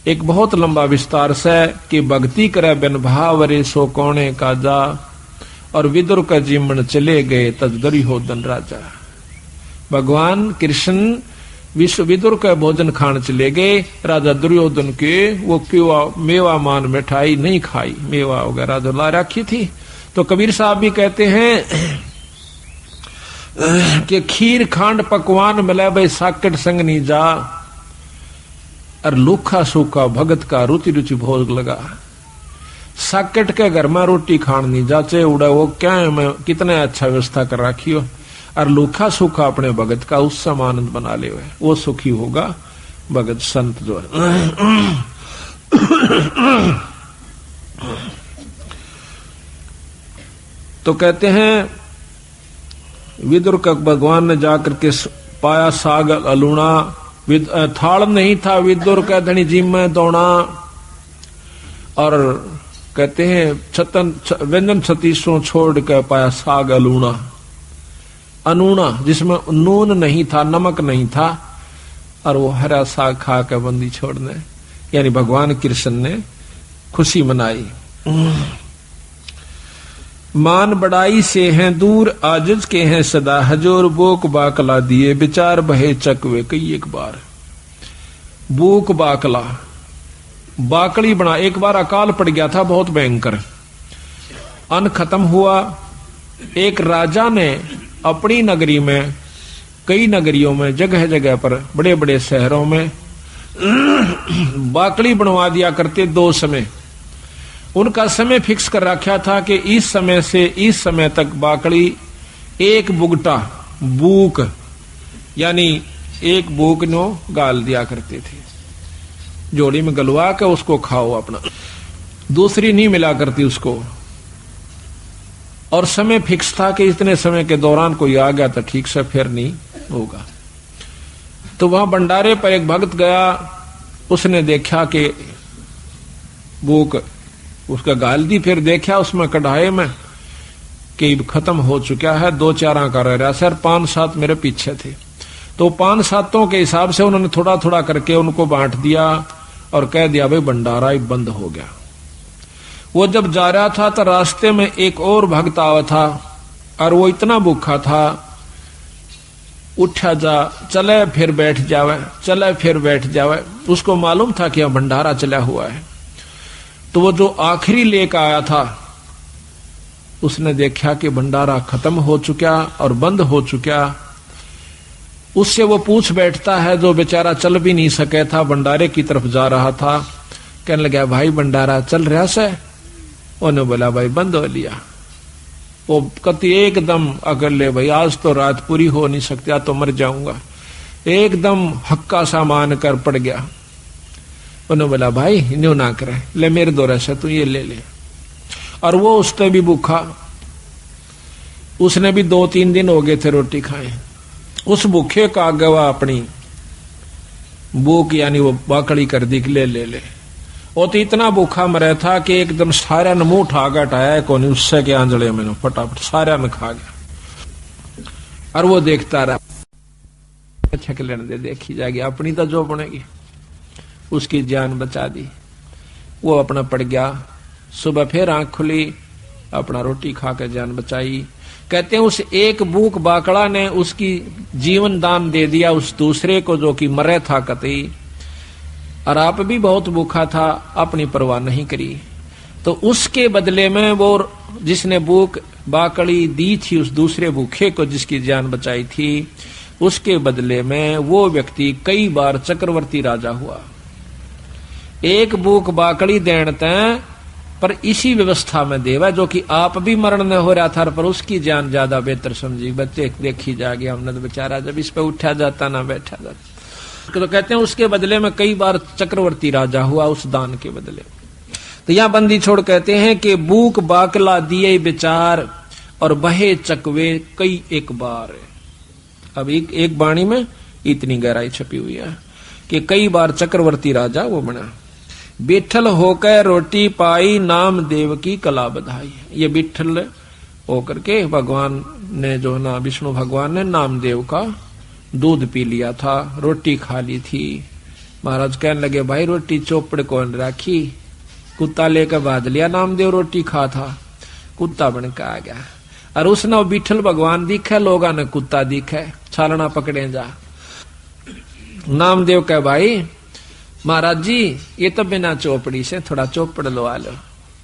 एक बहुत लंबा विस्तार से कि भक्ति करे बिन भाव रे सो कोणे का जा, और विदुर का जीवन चले गए तजदरी हो धन राजा। भगवान कृष्ण विश्व विदुर का भोजन खान चले गए, राजा दुर्योधन के वो क्यों मेवा मान मिठाई नहीं खाई, मेवा वगैरह जो ला रखी थी। तो कबीर साहब भी कहते हैं कि खीर खांड पकवान मिले भाई साकट संग नहीं जा, और लूखा सूखा भगत का रुचि रुचि भोग लगा। साकेट के घर में रोटी खान नहीं जाचे उड़ा, वो क्या है मैं कितने अच्छा व्यवस्था कर रखी हो, और लूखा सूखा अपने भगत का उससे आनंद बना ले, वो सुखी होगा भगत संत जो है। तो कहते हैं विदुर का भगवान ने जाकर के पाया साग अलूणा, थाल नहीं था विदुर का धनी जी में दौड़ा। और कहते हैं व्यंजन 36 छोड़ के पाया साग अलूणा, अनूना जिसमें नून नहीं था, नमक नहीं था, और वो हरा साग खा के बंदी छोड़ने, यानी भगवान कृष्ण ने खुशी मनाई। मान बढ़ाई से हैं दूर, आजिज के हैं सदा हजूर। बोक बाकला दिए विचार बहे चकवे कई एक बार। बोक बाकला बाकड़ी बना, एक बार अकाल पड़ गया था बहुत भयंकर, अन्न खत्म हुआ। एक राजा ने अपनी नगरी में, कई नगरियों में, जगह जगह पर, बड़े बड़े शहरों में बाकड़ी बनवा दिया करते 2 समय। उनका समय फिक्स कर रखा था कि इस समय से इस समय तक बाकड़ी एक बुगटा बूक, यानी एक बूक नो गाल दिया करते थे, जोड़ी में गलवा के उसको खाओ अपना, दूसरी नहीं मिला करती उसको। और समय फिक्स था कि इतने समय के दौरान कोई आ गया तो ठीक से, फिर नहीं होगा। तो वहां भंडारे पर एक भक्त गया, उसने देखा कि बूक उसका गाल दी, फिर देखा उसमें कढ़ाई में कि खत्म हो चुका है, 2-4 का रह रहा सर, 5-7 मेरे पीछे थे। तो 5-7 के हिसाब से उन्होंने थोड़ा थोड़ा करके उनको बांट दिया और कह दिया भाई भंडारा ही बंद हो गया। वो जब जा रहा था तो रास्ते में एक और भक्त आवा था और वो इतना भूखा था, उठा जा, चले फिर बैठ जावे, चले फिर बैठ जावे। उसको मालूम था कि यहां भंडारा चला हुआ है। तो वो जो आखिरी लेकर आया था, उसने देखा कि भंडारा खत्म हो चुका और बंद हो चुका। उससे वो पूछ बैठता है, जो बेचारा चल भी नहीं सके था, भंडारे की तरफ जा रहा था, कहने लगा भाई भंडारा चल रहा से? उन्होंने बोला भाई बंद हो लिया। वो कति एकदम अगर ले भाई आज तो रात पूरी हो नहीं सकती, आज तो मर जाऊंगा, एकदम हक्का सा मान कर पड़ गया। उन्होंने बोला भाई न्यू ना करे, ले मेरे दौरे से तू ये ले ले। और वो उसने भी भूखा, उसने भी 2-3 दिन हो गए थे रोटी खाए। उस भूखे का गवा अपनी भूख यानी वो बाकड़ी कर दी, ले ले ले। वो तो इतना भूखा मरा था कि एकदम सारा ने मुंह उठा गटाया कौन, उससे के आंजड़े में फटाफट सारा ने खा गया। और वो देखता रहा, अच्छा के लेने दे, देखी जाएगी अपनी तो जो बनेगी। उसकी जान बचा दी, वो अपना पड़ गया। सुबह फिर आंख खुली, अपना रोटी खा कर जान बचाई। कहते हैं उस एक भूख बाकड़ा ने उसकी जीवन दान दे दिया उस दूसरे को जो कि मरे था कतई, और आप भी बहुत भूखा था, अपनी परवाह नहीं करी। तो उसके बदले में वो जिसने भूख बाकड़ी दी थी उस दूसरे भूखे को, जिसकी जान बचाई थी, उसके बदले में वो व्यक्ति कई बार चक्रवर्ती राजा हुआ। एक भूख बाकड़ी देते पर इसी व्यवस्था में देवा, जो कि आप भी मरण न हो रहा था, पर उसकी जान ज्यादा बेहतर समझी। बच्चे देखी जाएगी, हमने तो बेचारा जब इस पे उठा जाता ना बैठा जाता। तो कहते हैं उसके बदले में कई बार चक्रवर्ती राजा हुआ उस दान के बदले। तो यहां बंदी छोड़ कहते हैं कि भूख बाकला दिए विचार और बहे चकवे कई एक बार। अब एक वाणी में इतनी गहराई छपी हुई है कि कई बार चक्रवर्ती राजा वो बना। बिठल होकर रोटी पाई, नाम देव की कला बधाई। ये बिठल होकर के भगवान ने जो ना विष्णु भगवान ने नामदेव का दूध पी लिया था, रोटी खा ली थी। महाराज कहने लगे भाई रोटी चौपड़ कौन राखी? कुत्ता लेकर बांध लिया, नामदेव रोटी खा था, कुत्ता बनकर आ गया। और उसने बिठल भगवान दिखे, लोगा ने कुत्ता दिखे, छालना पकड़े जा। नामदेव कह भाई महाराज जी ये तो बिना चौपड़ी से थोड़ा चौपड़ लो आ लो,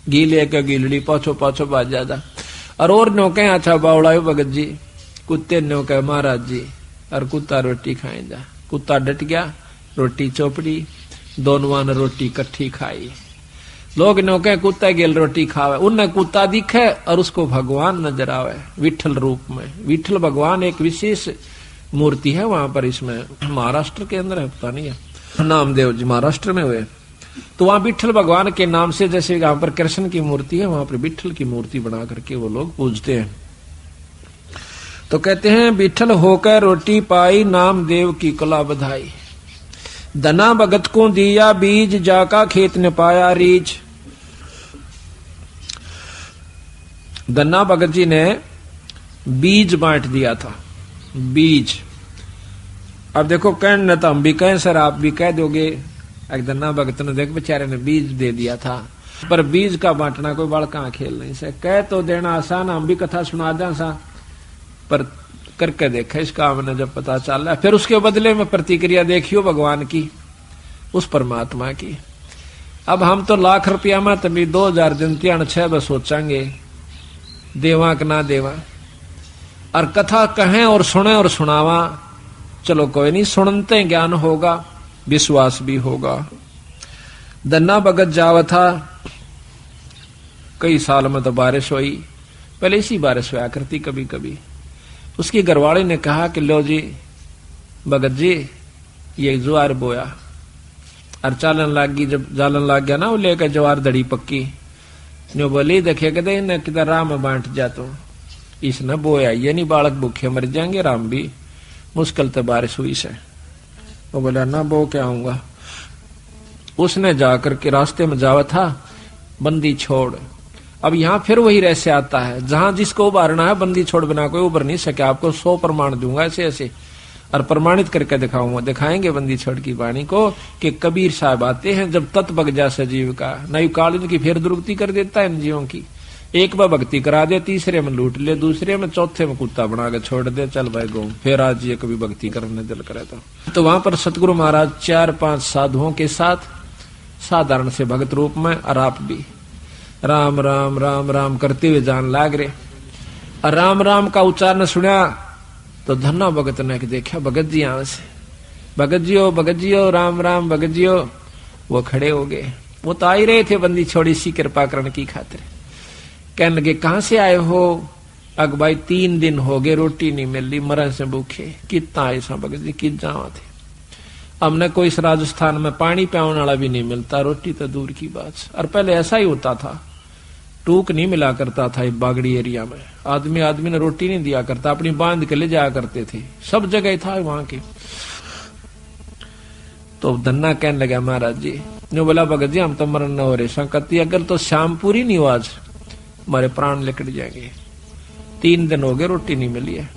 गीले के गीलड़ी पाछो पाछो बाज जा। और नो कहे अच्छा बावड़ा भगत जी, कुत्ते नो कहे महाराज जी, और कुत्ता रोटी खाए जा। कुत्ता डट गया, रोटी चौपड़ी, दोनों ने रोटी इकट्ठी खाई। लोग नो कहे कुत्ता गेल रोटी खावे, उन्हें कुत्ता दिखे और उसको भगवान नजर आवे विठल रूप में। विठल भगवान एक विशेष मूर्ति है वहां पर, इसमें महाराष्ट्र के अंदर है, पता नहीं है, नामदेव जी महाराष्ट्र में हुए। तो वहां विठल भगवान के नाम से, जैसे यहां पर कृष्ण की मूर्ति है, वहां पर विठल की मूर्ति बना करके वो लोग पूजते हैं। तो कहते हैं विठल होकर रोटी पाई, नामदेव की कला बधाई। धना भगत को दिया बीज, जाका खेत ने पाया रीछ। धना भगत जी ने बीज बांट दिया था, बीज। अब देखो कहने तो हम भी कहें सर, आप भी कह दोगे एक धना भगत ने देख बेचारे ने बीज दे दिया था, पर बीज का बांटना कोई बड़का खेल नहीं से। कह तो देना आसान, हम भी कथा सुना दें सा, पर करके देखा इसका हमने जब पता चल रहा, फिर उसके बदले में प्रतिक्रिया देखियो भगवान की, उस परमात्मा की। अब हम तो लाख रुपया में तभी 2000 दिन 6 बस सोचेंगे देवा कि ना देवा, और कथा कहें और सुने और सुनावा, चलो कोई नहीं, सुनते ज्ञान होगा, विश्वास भी होगा। धन्ना भगत जावा था, कई साल में तो बारिश हुई, पहले इसी बारिश हुआ करती कभी कभी। उसकी घरवाली ने कहा कि लो जी भगत जी ये ज्वार बोया और चालन लाग गई। जब जालन लाग गया ना वो लेकर ज्वार धड़ी पक्की न्यो बोली देखे कहते इन्हें किधर राम बांट जा तो इसने बोया ये नहीं बालक भूखे मर जाएंगे राम भी मुश्किल तो बारिश हुई से। वो बोला ना बो क्या आऊंगा। उसने जाकर के रास्ते में जावा था बंदी छोड़। अब यहाँ फिर वही रहस्य आता है जहां जिसको उबारना है बंदी छोड़ बिना कोई उबर नहीं सके। आपको 100 प्रमाण दूंगा ऐसे ऐसे और प्रमाणित करके दिखाऊंगा। दिखाएंगे बंदी छोड़ की वाणी को कि कबीर साहब आते हैं जब तत् बग जा सजीव का नई काल इनकी फिर दुर्गति कर देता है इन जीवों की। एक बार भक्ति करा दे तीसरे में लूट ले दूसरे में चौथे में कुत्ता बना के छोड़ दे चल भाई गो फिर आज ये कभी भक्ति करने दिल करे तो वहां पर सतगुरु महाराज 4-5 साधुओं के साथ साधारण से भगत रूप में और आप भी राम राम राम राम करते हुए जान लाग रहे। और राम राम का उच्चारण सुना तो धन्ना भगत ने देखा भगत जी यहां से भगत जियो राम राम भगत जियो। वो खड़े हो गए। वो तो आ ही रहे थे बंदी छोड़ी सी कृपा करने की खातिर। कहने लगे कहां से आए हो। अग भाई 3 दिन हो गए रोटी नहीं मिल रही मरण से भूखे। कितना आए सा भगत जी कित जावा थे। हमने कोई इस राजस्थान में पानी पियाने वाला भी नहीं मिलता रोटी तो दूर की बात। और पहले ऐसा ही होता था टूक नहीं मिला करता था बागड़ी एरिया में। आदमी ने रोटी नहीं दिया करता अपनी बांध के ले जाया करते थे सब जगह था वहां के। तो धन्ना कहने लगा महाराज जी ने बोला भगत जी हम तो मरण न हो रहे संकति अगर तो शाम पूरी नहीं हो आज हमारे प्राण निकट जाएंगे। 3 दिन हो गए रोटी नहीं मिली है।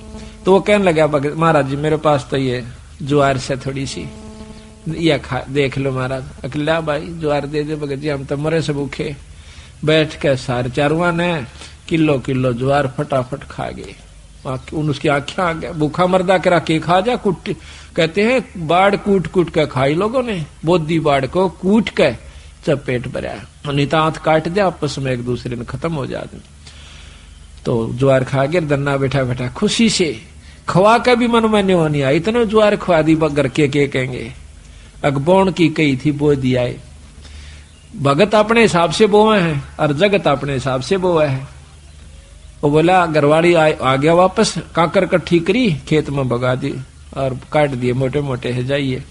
तो वो कहने लगा भगत महाराज जी मेरे पास तो ये ज्वार से थोड़ी सी या देख लो महाराज। अकेला भाई ज्वार दे दे भगत जी हम तो मरे से भूखे। बैठ के सारे चारुआ ने किलो ज्वार फटाफट खा गए। उसकी आंखें आ गया भूखा मर्दा करा के खा जा कुट कहते हैं बाढ़ कूट के खाई लोगों ने बोधी बाढ़ को कूट के जब पेट भरा नहीं तो हाथ काट दे आपस में एक दूसरे ने खत्म हो जाते। तो ज्वार खा गया धन्ना बैठा खुशी से खवा का भी मन में नहीं आई इतने ज्वार खवा दी बगर के कहेंगे। अगबोण की कही थी बो दिया भगत अपने हिसाब से बोए हैं और जगत अपने हिसाब से बोए है। वो बोला घरवाड़ी आ गया वापस काकर कट्ठी करी खेत में भगा दी और काट दिए मोटे मोटे है जाइए।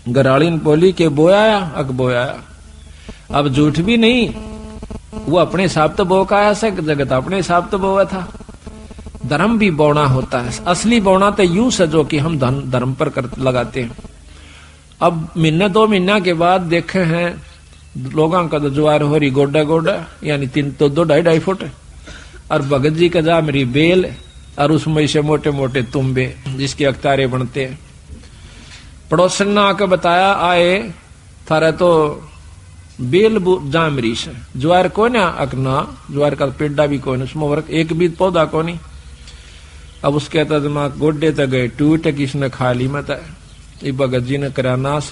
घरवाड़ी ने बोली के बोया अग बोया अब झूठ भी नहीं वो अपने हिसाब तो बो का आया से जगत अपने हिसाब तो बोया था। धर्म भी बोना होता है असली बोना तो यूं सजो कि हम धर्म पर लगाते हैं। अब 1-2 महीना के बाद देखे हैं लोगों का तो ज्वार हो रही गोडा यानी 2-2.5 फुट और भगत जी का जा मेरी बेल और उसमें से मोटे मोटे तुम्बे जिसके अख्तारे बनते हैं। पड़ोसन ने आकर बताया आए थारे तो बेल जामरी से ज्वार को ना अकना ज्वार का पेड़ा भी कौन उसमें वर्क एक भी पौधा को नहीं। अब उसके दिमाग गोड्डे तक गए टूट किसने खा ली मत भगत जी ने करा नाश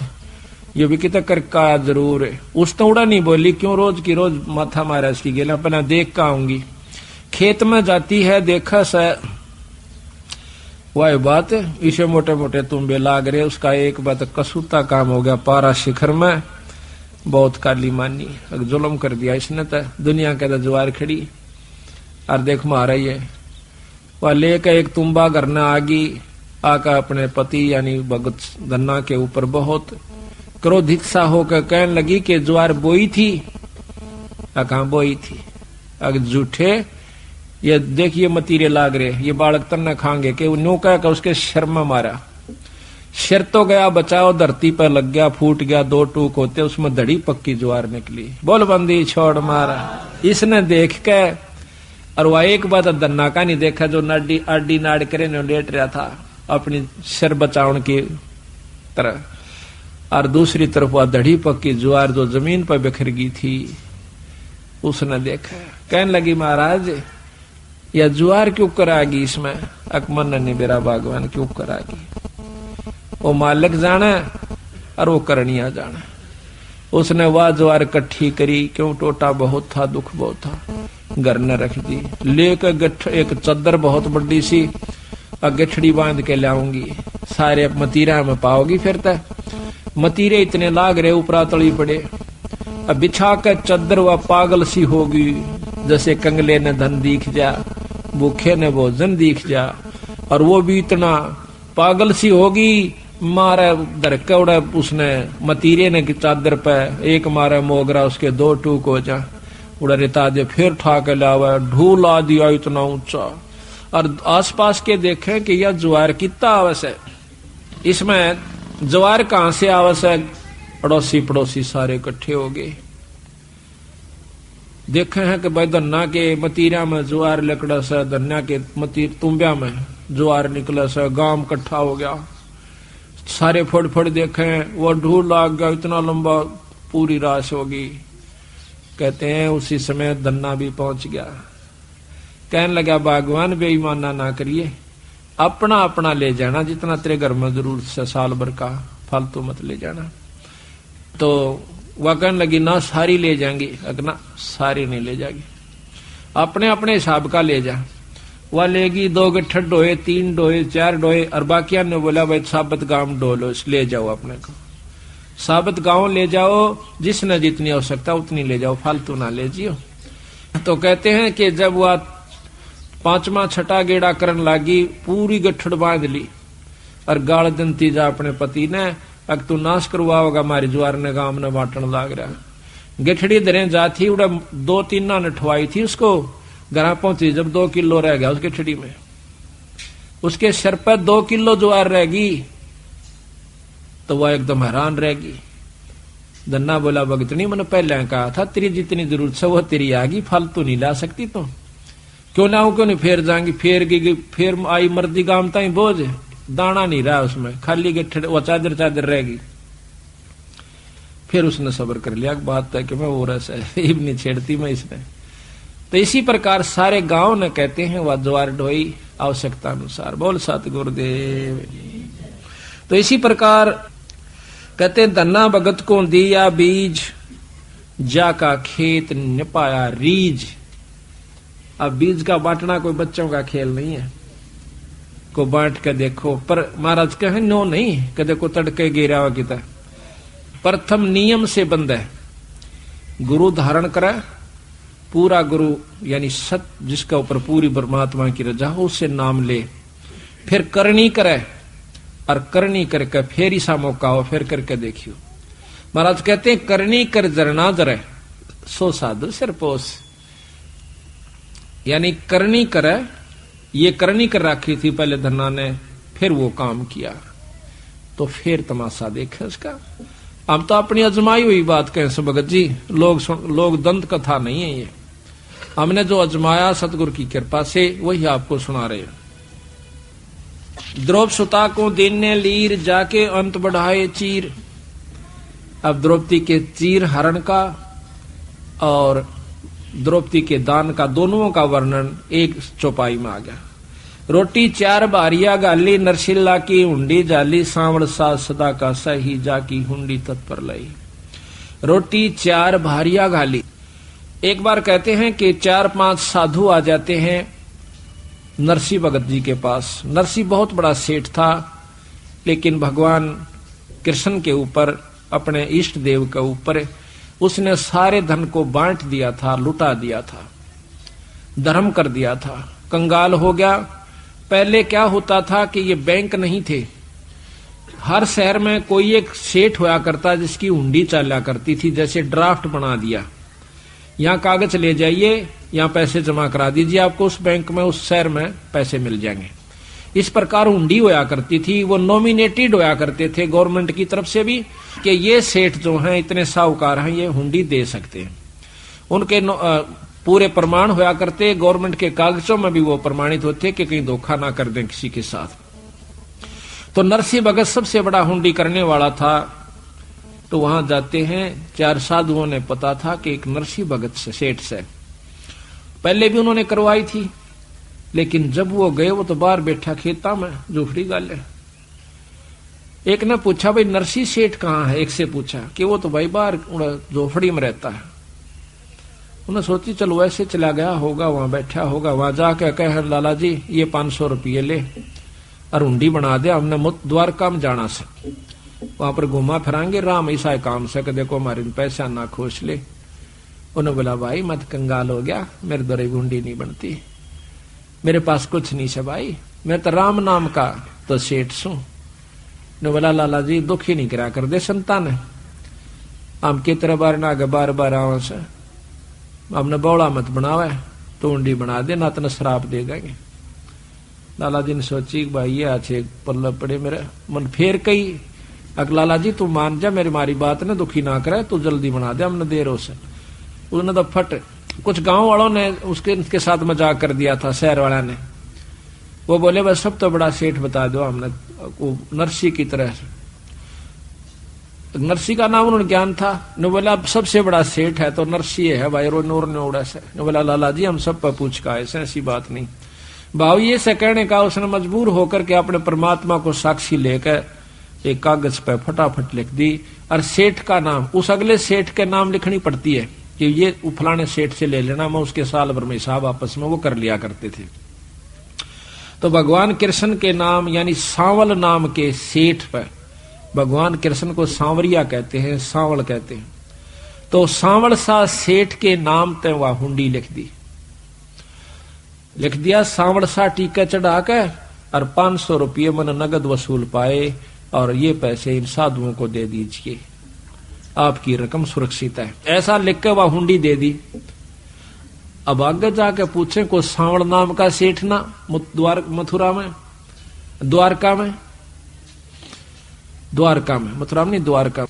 ये भी कितना करका जरूर है। उस तो उड़ा नहीं बोली क्यों रोज की रोज माथा मारा इसकी गेला अपना देख का आऊंगी खेत में जाती है देखा सा वह बात इसे मोटे मोटे तुम्बे लाग रहे। उसका एक बात कसूता काम हो गया पारा शिखर में बहुत काली मानी जुल्म कर दिया इसने तो दुनिया के ज्वार खड़ी और देख मारा ही है। वह लेकर एक तुम्बा करना आगी आका अपने पति यानी भगत धन्ना के ऊपर बहुत क्रोधित सा होकर कहने लगी कि ज्वार बोई थी कहां बोई थी अगर झूठे ये देखिए मतीरे लाग रहे ये बालक तन्ना खाएंगे कि न्यू कह उसके शर्मा मारा सिर तो गया बचाओ धरती पर लग गया फूट गया 2 टूक होते उसमें धड़ी पक्की ज्वार निकली बोल बंदी छोड़ मारा। इसने देख के और वह एक बात धन्ना का नहीं देखा जो आडी नाड़ करे लेट रहा था अपनी सिर बचावन की तरह और दूसरी तरफ वह धड़ी पक्की ज्वार जो जमीन पर बिखर गई थी उसने देखा कहने लगी महाराज यह ज्वार क्यों करागी इसमें अकमन नहीं मेरा भगवान क्यों करागी वो मालिक जाना और वो करनिया जाना। उसने वह ज्वार इकट्ठी करी क्यों टोटा बहुत था दुख बहुत था घर न रख दी लेकर एक चद्दर बहुत बड़ी सी गठड़ी बांध के लाऊंगी सारे मतीरा में पाओगी फिर तक मतीरे इतने लाग रहे ऊपरा तली पड़े अब बिछा कर चद्दर वह पागल सी होगी जैसे कंगले ने धन दिख जा भूखे ने भोजन दिख जा और वो भी इतना पागल सी होगी मारे धरके उड़े उसने मतीरे ने की चादर पे, एक मारे मोगरा उसके दो टूक हो जा उड़ा रेता दे, फिर ठा के लावा ढूल आ दिया इतना ऊंचा। और आसपास के देखें कि यह ज्वार कितना आवस है, इसमें ज्वार कहां से आवस है। अड़ोसी पड़ोसी सारे इकट्ठे हो गए, देखे हैं कि भाई धन्ना के मतीरा में ज्वार लकड़ा से, धन्या के मतीर तुम्बिया में ज्वार निकला से, गांव इकट्ठा हो गया। सारे फड़ फड़ देखे, वो ढूल लाग गया इतना लंबा, पूरी राश होगी। कहते हैं उसी समय धन्ना भी पहुंच गया, कहने लगा भगवान बेईमाना ना करिए, अपना अपना ले जाना, जितना तेरे घर में जरूरत से साल भर का, फालतू मत ले जाना। तो वह कहने लगी ना सारी ले जाएंगी, ना सारी नहीं ले जाएगी, अपने अपने हिसाब का ले जा। वह लेगी 2 गट्ठर डोए, 3 डोए, 4 डोए, और बाकिया ने बोला भाई साबत गांव डोलो, ले जाओ अपने को, साबत गांव ले जाओ, जिसने जितनी आवश्यकता उतनी ले जाओ, फालतू ना ले जियो। तो कहते हैं कि जब वह 5वां छठा गेड़ा करन लागी, पूरी गठड़ बांध ली और गाल दंती जा अपने पति ने, अग तू नाश करवाओगा हमारी ज्वार ने, गांव ने बांटन लाग रहा। गठड़ी दरे जाती उड़ा 2-3 नठवाई थी उसको, घर पहुंची जब 2 किलो रह गया उस गठड़ी में, उसके सिर पर 2 किलो ज्वार रहेगी, तो वह एकदम हैरान रहेगी। धन्ना बोला भगतनी मैंने पहले कहा था तेरी जितनी जरूरत है वो तेरी आगी, फालतू नहीं ला सकती तुम, क्यों लाऊं क्यों नहीं, फेर जाएंगी, फेर आई मर्दी गांव ताई बोझ, दाना नहीं रहा उसमें, खाली गठड़ वो चादर चादर रहेगी। फिर उसने सब्र कर लिया, बात है कि मैं वो रस नहीं छेड़ती मैं इसने। तो इसी प्रकार सारे गांव ने कहते हैं वह ज्वार ढोई आवश्यकता अनुसार, बोल सतगुरुदेव। तो इसी प्रकार कहते धन्ना भगत को दिया बीज, जाका खेत न पाया रीज। अब बीज का बांटना कोई बच्चों का खेल नहीं है, को बांट के देखो, पर महाराज कहे नो नहीं, कि देखो तड़के गिरा हुआ किता, प्रथम नियम से बंद है, गुरु धारण करे, पूरा गुरु यानी सत जिसका ऊपर पूरी परमात्मा की रजा हो, उससे नाम ले, फिर करनी करे, और करनी करके फिर ऐसा मौका हो फिर करके देखियो। महाराज कहते हैं करनी कर जरना जरे, सो साधु सिर पोस, यानी करनी करे, ये करनी कर रखी थी पहले धन्ना ने, फिर वो काम किया, तो फिर तमाशा देखे उसका। हम तो अपनी अजमाई हुई बात कहें सो भगत जी, लोग दंत कथा नहीं है ये, हमने जो अजमाया सतगुरु की कृपा से वही आपको सुना रहे हैं। द्रौप सुता को देने लीर, जाके अंत बढ़ाए चीर। अब द्रौपदी के चीर हरण का और द्रौपदी के दान का, दोनों का वर्णन एक चौपाई में आ गया। रोटी 4 बारिया गाली, नरसिल्ला की हुंडी जाली, सांवड़ सा सदा का सही, जाकी हुंडी तत्पर लाई। रोटी 4 भारिया गाली, एक बार कहते हैं कि 4-5 साधु आ जाते हैं नरसी भगत जी के पास। नरसी बहुत बड़ा सेठ था, लेकिन भगवान कृष्ण के ऊपर, अपने इष्ट देव के ऊपर उसने सारे धन को बांट दिया था, लुटा दिया था, धर्म कर दिया था, कंगाल हो गया। पहले क्या होता था कि ये बैंक नहीं थे, हर शहर में कोई एक सेठ हुआ करता जिसकी हुंडी चला करती थी, जैसे ड्राफ्ट बना दिया, यहाँ कागज ले जाइए, यहाँ पैसे जमा करा दीजिए, आपको उस बैंक में उस शहर में पैसे मिल जाएंगे। इस प्रकार हुंडी होया करती थी, वो नॉमिनेटेड होया करते थे गवर्नमेंट की तरफ से भी कि ये सेठ जो हैं इतने साहूकार हैं, ये हुंडी दे सकते हैं। उनके पूरे प्रमाण होया करते, गवर्नमेंट के कागजों में भी वो प्रमाणित होते कि कहीं धोखा ना कर दें किसी के साथ। तो नरसिंह भगत सबसे बड़ा हुंडी करने वाला था। तो वहां जाते हैं, 4 साधुओं ने पता था कि एक नरसिंह भगत से सेठ से पहले भी उन्होंने करवाई थी, लेकिन जब वो गए वो तो बाहर बैठा खेता में झोपड़ी गाले। एक ने पूछा भाई नरसिंह सेठ कहाँ है, एक से पूछा कि वो तो भाई बाहर झोपड़ी में रहता है। उन्हें सोची चलो वैसे चला गया होगा, वहां बैठा होगा, वहां जाके कहे लाला जी ये 500 रुपये ले और हुंडी बना दे, हमने द्वारका में जाना से, वहां पर घुमा फिरांगे, राम ऐसा काम से कि देखो हमारे पैसा ना खोस ले। उन्होंने बोला भाई मत कंगाल हो गया, मेरे द्वारा हुंडी नहीं बनती, मेरे पास कुछ नहीं है भाई, मैं तो राम नाम का तो सेठ सू, ने बोला लाला जी दुखी नहीं करा कर दे संतान है, हम कितने बार ना आगे बार बार आवा से, हमने बौड़ा मत बनावे, तो उंडी बना दे ना तो श्राप दे देंगे। लाला जी ने सोची भाई ये अच्छे पल्ला पड़े मेरे मन, फेर कही अक लाला जी तू मान जा मेरी मारी बात ने, दुखी ना करे, तू जल्दी बना दे, हमने देर हो से। उसने तो फट, कुछ गांव वालों ने उसके साथ मजाक कर दिया था, शहर वाला ने, वो बोले बस सब तो बड़ा सेठ बता दो हमने, वो नरसी की तरह, नरसी का नाम उन्होंने ज्ञान था, ने बोला अब सबसे बड़ा सेठ है तो नरसी है भाई, रो नूर ने उड़ा से। ने बोला लाला जी हम सब पर पूछ का ऐसी बात नहीं। भाव ये से कहने का उसने मजबूर होकर के अपने परमात्मा को साक्षी लेकर एक कागज पे फटाफट लिख दी, और सेठ का नाम उस अगले सेठ के नाम लिखनी पड़ती है कि ये फलाने सेठ से ले लेना, मैं उसके साल भर में हिसाब आपस में वो कर लिया करते थे। तो भगवान कृष्ण के नाम यानी सांवल नाम के सेठ पर, भगवान कृष्ण को सांवरिया कहते हैं, सांवल कहते हैं, तो सांवल सा सेठ के नाम ते वह हुंडी लिख दिया, सांवल सा टीका चढ़ा के, और 500 रुपये मन नगद वसूल पाए, और ये पैसे इन साधुओं को दे दीजिए, आपकी रकम सुरक्षित है, ऐसा लिख के वह हुंडी दे दी। अब आगे जाके पूछे को सांवल नाम का सेठ ना मथुरा में, द्वारका में, मथुरा में नहीं द्वारका,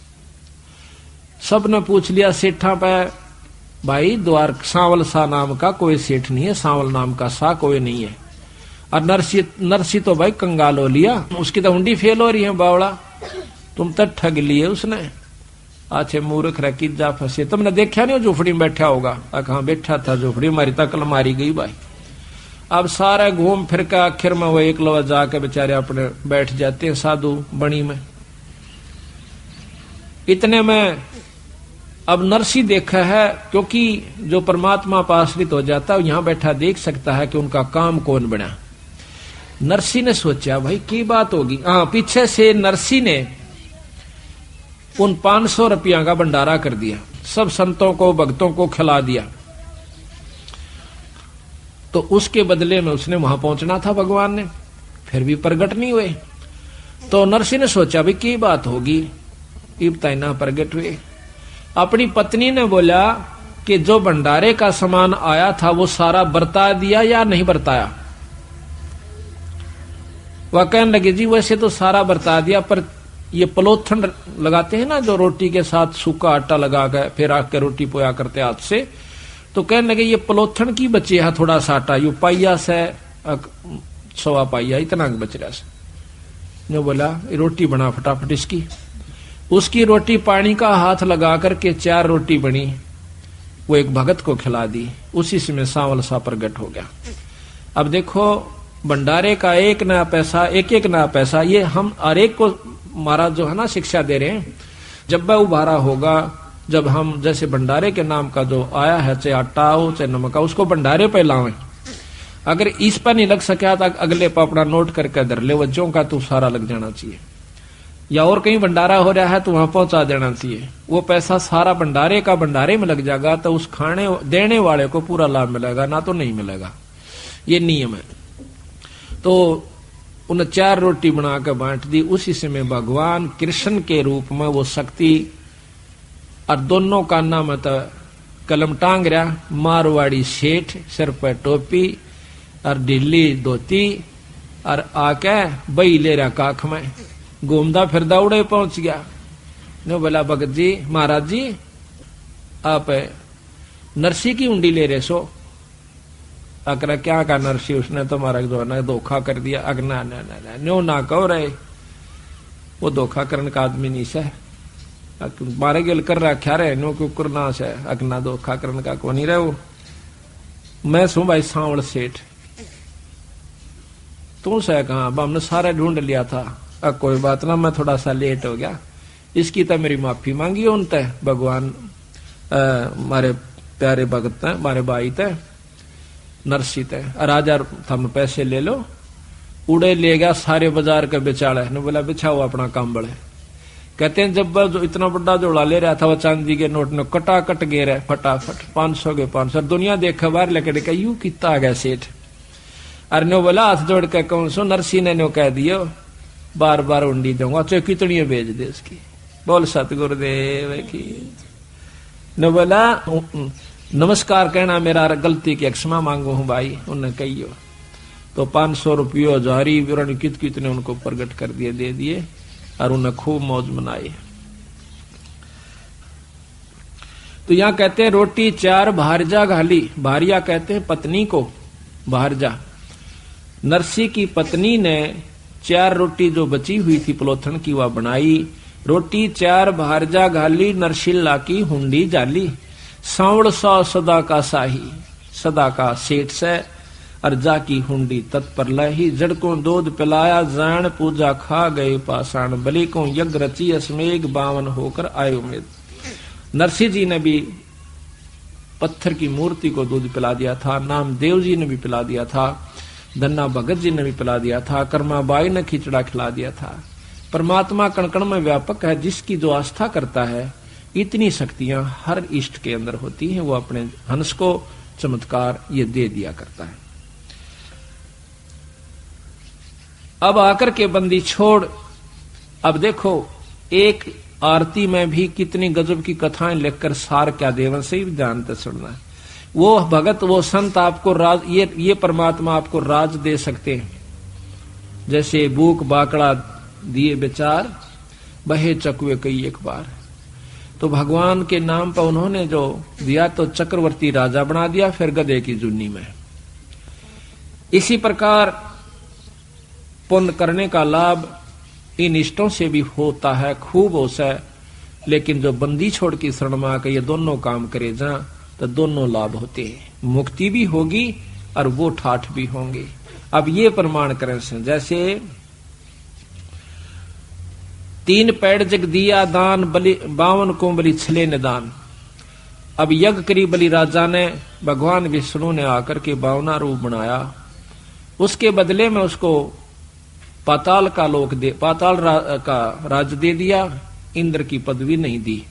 सबने पूछ लिया सेठा पे, भाई सांवल सा नाम का कोई सेठ नहीं है, सांवल नाम का सा कोई नहीं है। और नरसी तो भाई कंगाल हो लिया, उसकी तो हुंडी फेल हो रही है, बावड़ा तुम तो ठग लिए उसने, अच्छे मूर्ख रखी जा फंसे, तुमने देखा नहीं वो झोपड़ी में बैठा होगा, कहाँ बैठा था झोपड़ी, हमारी तकल मारी गई भाई। अब सारा घूम फिर के आखिर में वो एक लवा जाके बेचारे अपने बैठ जाते हैं साधु बणी में। इतने में अब नरसी देखा है, क्योंकि जो परमात्मा पर आश्रित हो जाता है यहां बैठा देख सकता है कि उनका काम कौन बना। नरसी ने सोचा भाई की बात होगी, हाँ पीछे से नरसी ने उन 500 रुपया का भंडारा कर दिया, सब संतों को भक्तों को खिला दिया, तो उसके बदले में उसने वहां पहुंचना था भगवान ने, फिर भी प्रगट नहीं हुए। तो नरसी ने सोचा भाई की बात होगी, इब्ता ना प्रगट हुए। अपनी पत्नी ने बोला कि जो भंडारे का सामान आया था वो सारा बरता दिया या नहीं बरताया। वह कहने लगे जी वैसे तो सारा बरता दिया, पर ये पलोथन लगाते हैं ना जो रोटी के साथ सूखा आटा लगा कर फिर आके रोटी पोया करते हाथ से, तो कहने लगे ये पलोथन की बचे है थोड़ा सा आटा, यू पाइया से 1.25 पाइया इतना बच रहा से। जो बोला रोटी बना फटाफट इसकी, उसकी रोटी पानी का हाथ लगा करके 4 रोटी बनी, वो एक भगत को खिला दी, उसी से में सांवल सा प्रगट हो गया। अब देखो भंडारे का एक नया पैसा ये हम हर एक को महाराज जो है ना शिक्षा दे रहे हैं, जब वह उभारा होगा, जब हम जैसे भंडारे के नाम का जो आया है, चाहे आटा हो चाहे नमक हो, उसको भंडारे पे लावें। अगर इस पर नहीं लग सका तो अगले पर अपना नोट करके धर ले, वज्जों का तो सारा लग जाना चाहिए, या और कहीं भंडारा हो रहा है तो वहां पहुंचा देना चाहिए। वो पैसा सारा भंडारे का भंडारे में लग जाएगा तो उस खाने देने वाले को पूरा लाभ मिलेगा, ना तो नहीं मिलेगा, ये नियम है। तो उन 4 रोटी बनाकर बांट दी, उसी समय भगवान कृष्ण के रूप में वो शक्ति, और दोनों कान्ना में तो कलम टांग रहा, मारवाड़ी सेठ, सिर पर टोपी और ढीली धोती, और आके बई ले रहा काख में, घूमदा फिरदा उड़े पहुंच गया। ने बोला भगत जी महाराज जी आप नरसी की उंडी ले रहे सो। अकरा क्या का नरसी, उसने तो मारा जो ना धोखा कर दिया। अगना न्यो ना कहो रहे, वो धोखा करने का आदमी नहीं से, मारे गिल कर रखा रहे नो कुकर ना से, अगना धोखा करने का को नहीं रहे। वो मैं सू भाई सांवल सेठ, तू से कहा हमने सारे ढूंढ लिया था, अब कोई बात ना मैं थोड़ा सा लेट हो गया, इसकी तो मेरी माफी मांगी उन तय भगवान मारे प्यारे भगत है, मारे भाई तय नरसी तय, राजा थम पैसे ले लो। उड़े ले गया सारे बाजार के बेचाड़े ने बोला बिछाओ अपना काम बड़े। कहते हैं जब जो इतना बड़ा जोड़ा ले रहा था वो चांदी के नोट ने कटा कट गे रहे फटाफट 500 के 500, दुनिया देखा बाहर लेकर के यू कितना आ गया सेठ। अरे नो बोला हाथ जोड़ के कौन सो, नरसी ने नो कह दियो बार बार उंडी दूंगा, चाहे कितनी भेज दे उसकी। बोल सतगुरुदेव की। न बोला नमस्कार कहना मेरा गलती की क्षमा मांगू हूं भाई, उन्हें कहियो। तो 500 रुपये जारी कितने उनको प्रकट कर दिए, दे दिए, और उन्हें खूब मौज मनाई। तो यहां कहते हैं रोटी 4 भारजा घाली। भारिया कहते हैं पत्नी को, भारजा। नरसी की पत्नी ने 4 रोटी जो बची हुई थी पलोथन की वह बनाई। रोटी 4 भारजा घाली, नरशिल्ला की हुंडी जाली। सांवड़ सा सदा का साही, सदा का सेठ से, अर्जा की हुंडी तत्पर लही। जड़ को दूध पिलाया जान, पूजा खा गए पाषाण। बलि को यज्ञ रची अस्मेघ, 52 होकर आए उम्मीद। नरसिंह जी ने भी पत्थर की मूर्ति को दूध पिला दिया था, नामदेव जी ने भी पिला दिया था, धन्ना भगत जी ने भी पिला दिया था, कर्माबाई ने खिचड़ा खिला दिया था। परमात्मा कण-कण में व्यापक है, जिसकी जो आस्था करता है इतनी शक्तियां हर इष्ट के अंदर होती हैं, वो अपने हंस को चमत्कार ये दे दिया करता है। अब आकर के बंदी छोड़, अब देखो एक आरती में भी कितनी गजब की कथाएं लिखकर सार क्या देवन से ही जानते सुनना है। वो भगत, वो संत आपको राज, ये परमात्मा आपको राज दे सकते हैं। जैसे भूख बाकड़ा दिए विचार, बहे चकुए कई एक बार। तो भगवान के नाम पर उन्होंने जो दिया तो चक्रवर्ती राजा बना दिया, फिर गधे की जुन्नी में। इसी प्रकार पुण्य करने का लाभ इन इष्टों से भी होता है, खूब होता है। लेकिन जो बंदी छोड़ की शरण में आकर ये दोनों काम करे जा, तो दोनों लाभ होते हैं, मुक्ति भी होगी और वो ठाठ भी होंगे। अब ये प्रमाण करें से, जैसे 3 पेड़ जग दिया दान, बलि 52 को बलि छले निदान। अब यज्ञ करी बलि राजा ने, भगवान विष्णु ने आकर के 52 रूप बनाया। उसके बदले में उसको पाताल का लोक दे, पाताल का राज दे दिया, इंद्र की पदवी नहीं दी।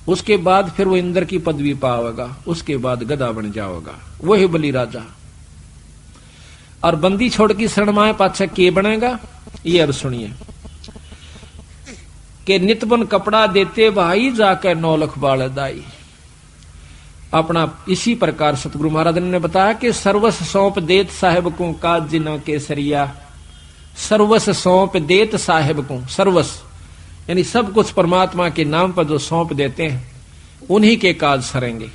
उसके बाद फिर वो इंद्र की पदवी पावेगा, उसके बाद गधा बन जाएगा, वही बलि राजा। और बंदी छोड़ की शरण में पाछा के बनेगा, ये अब सुनिए। के नितबन कपड़ा देते भाई, जाकर 9 लाख बाल दाई। अपना इसी प्रकार सतगुरु महाराज ने बताया कि सर्वस सौंप देत साहेब को काज जिनो केसरिया। सर्वस सौंप देत साहेब को, सर्वस यानी सब कुछ परमात्मा के नाम पर जो सौंप देते हैं उन्हीं के काज सरेंगे।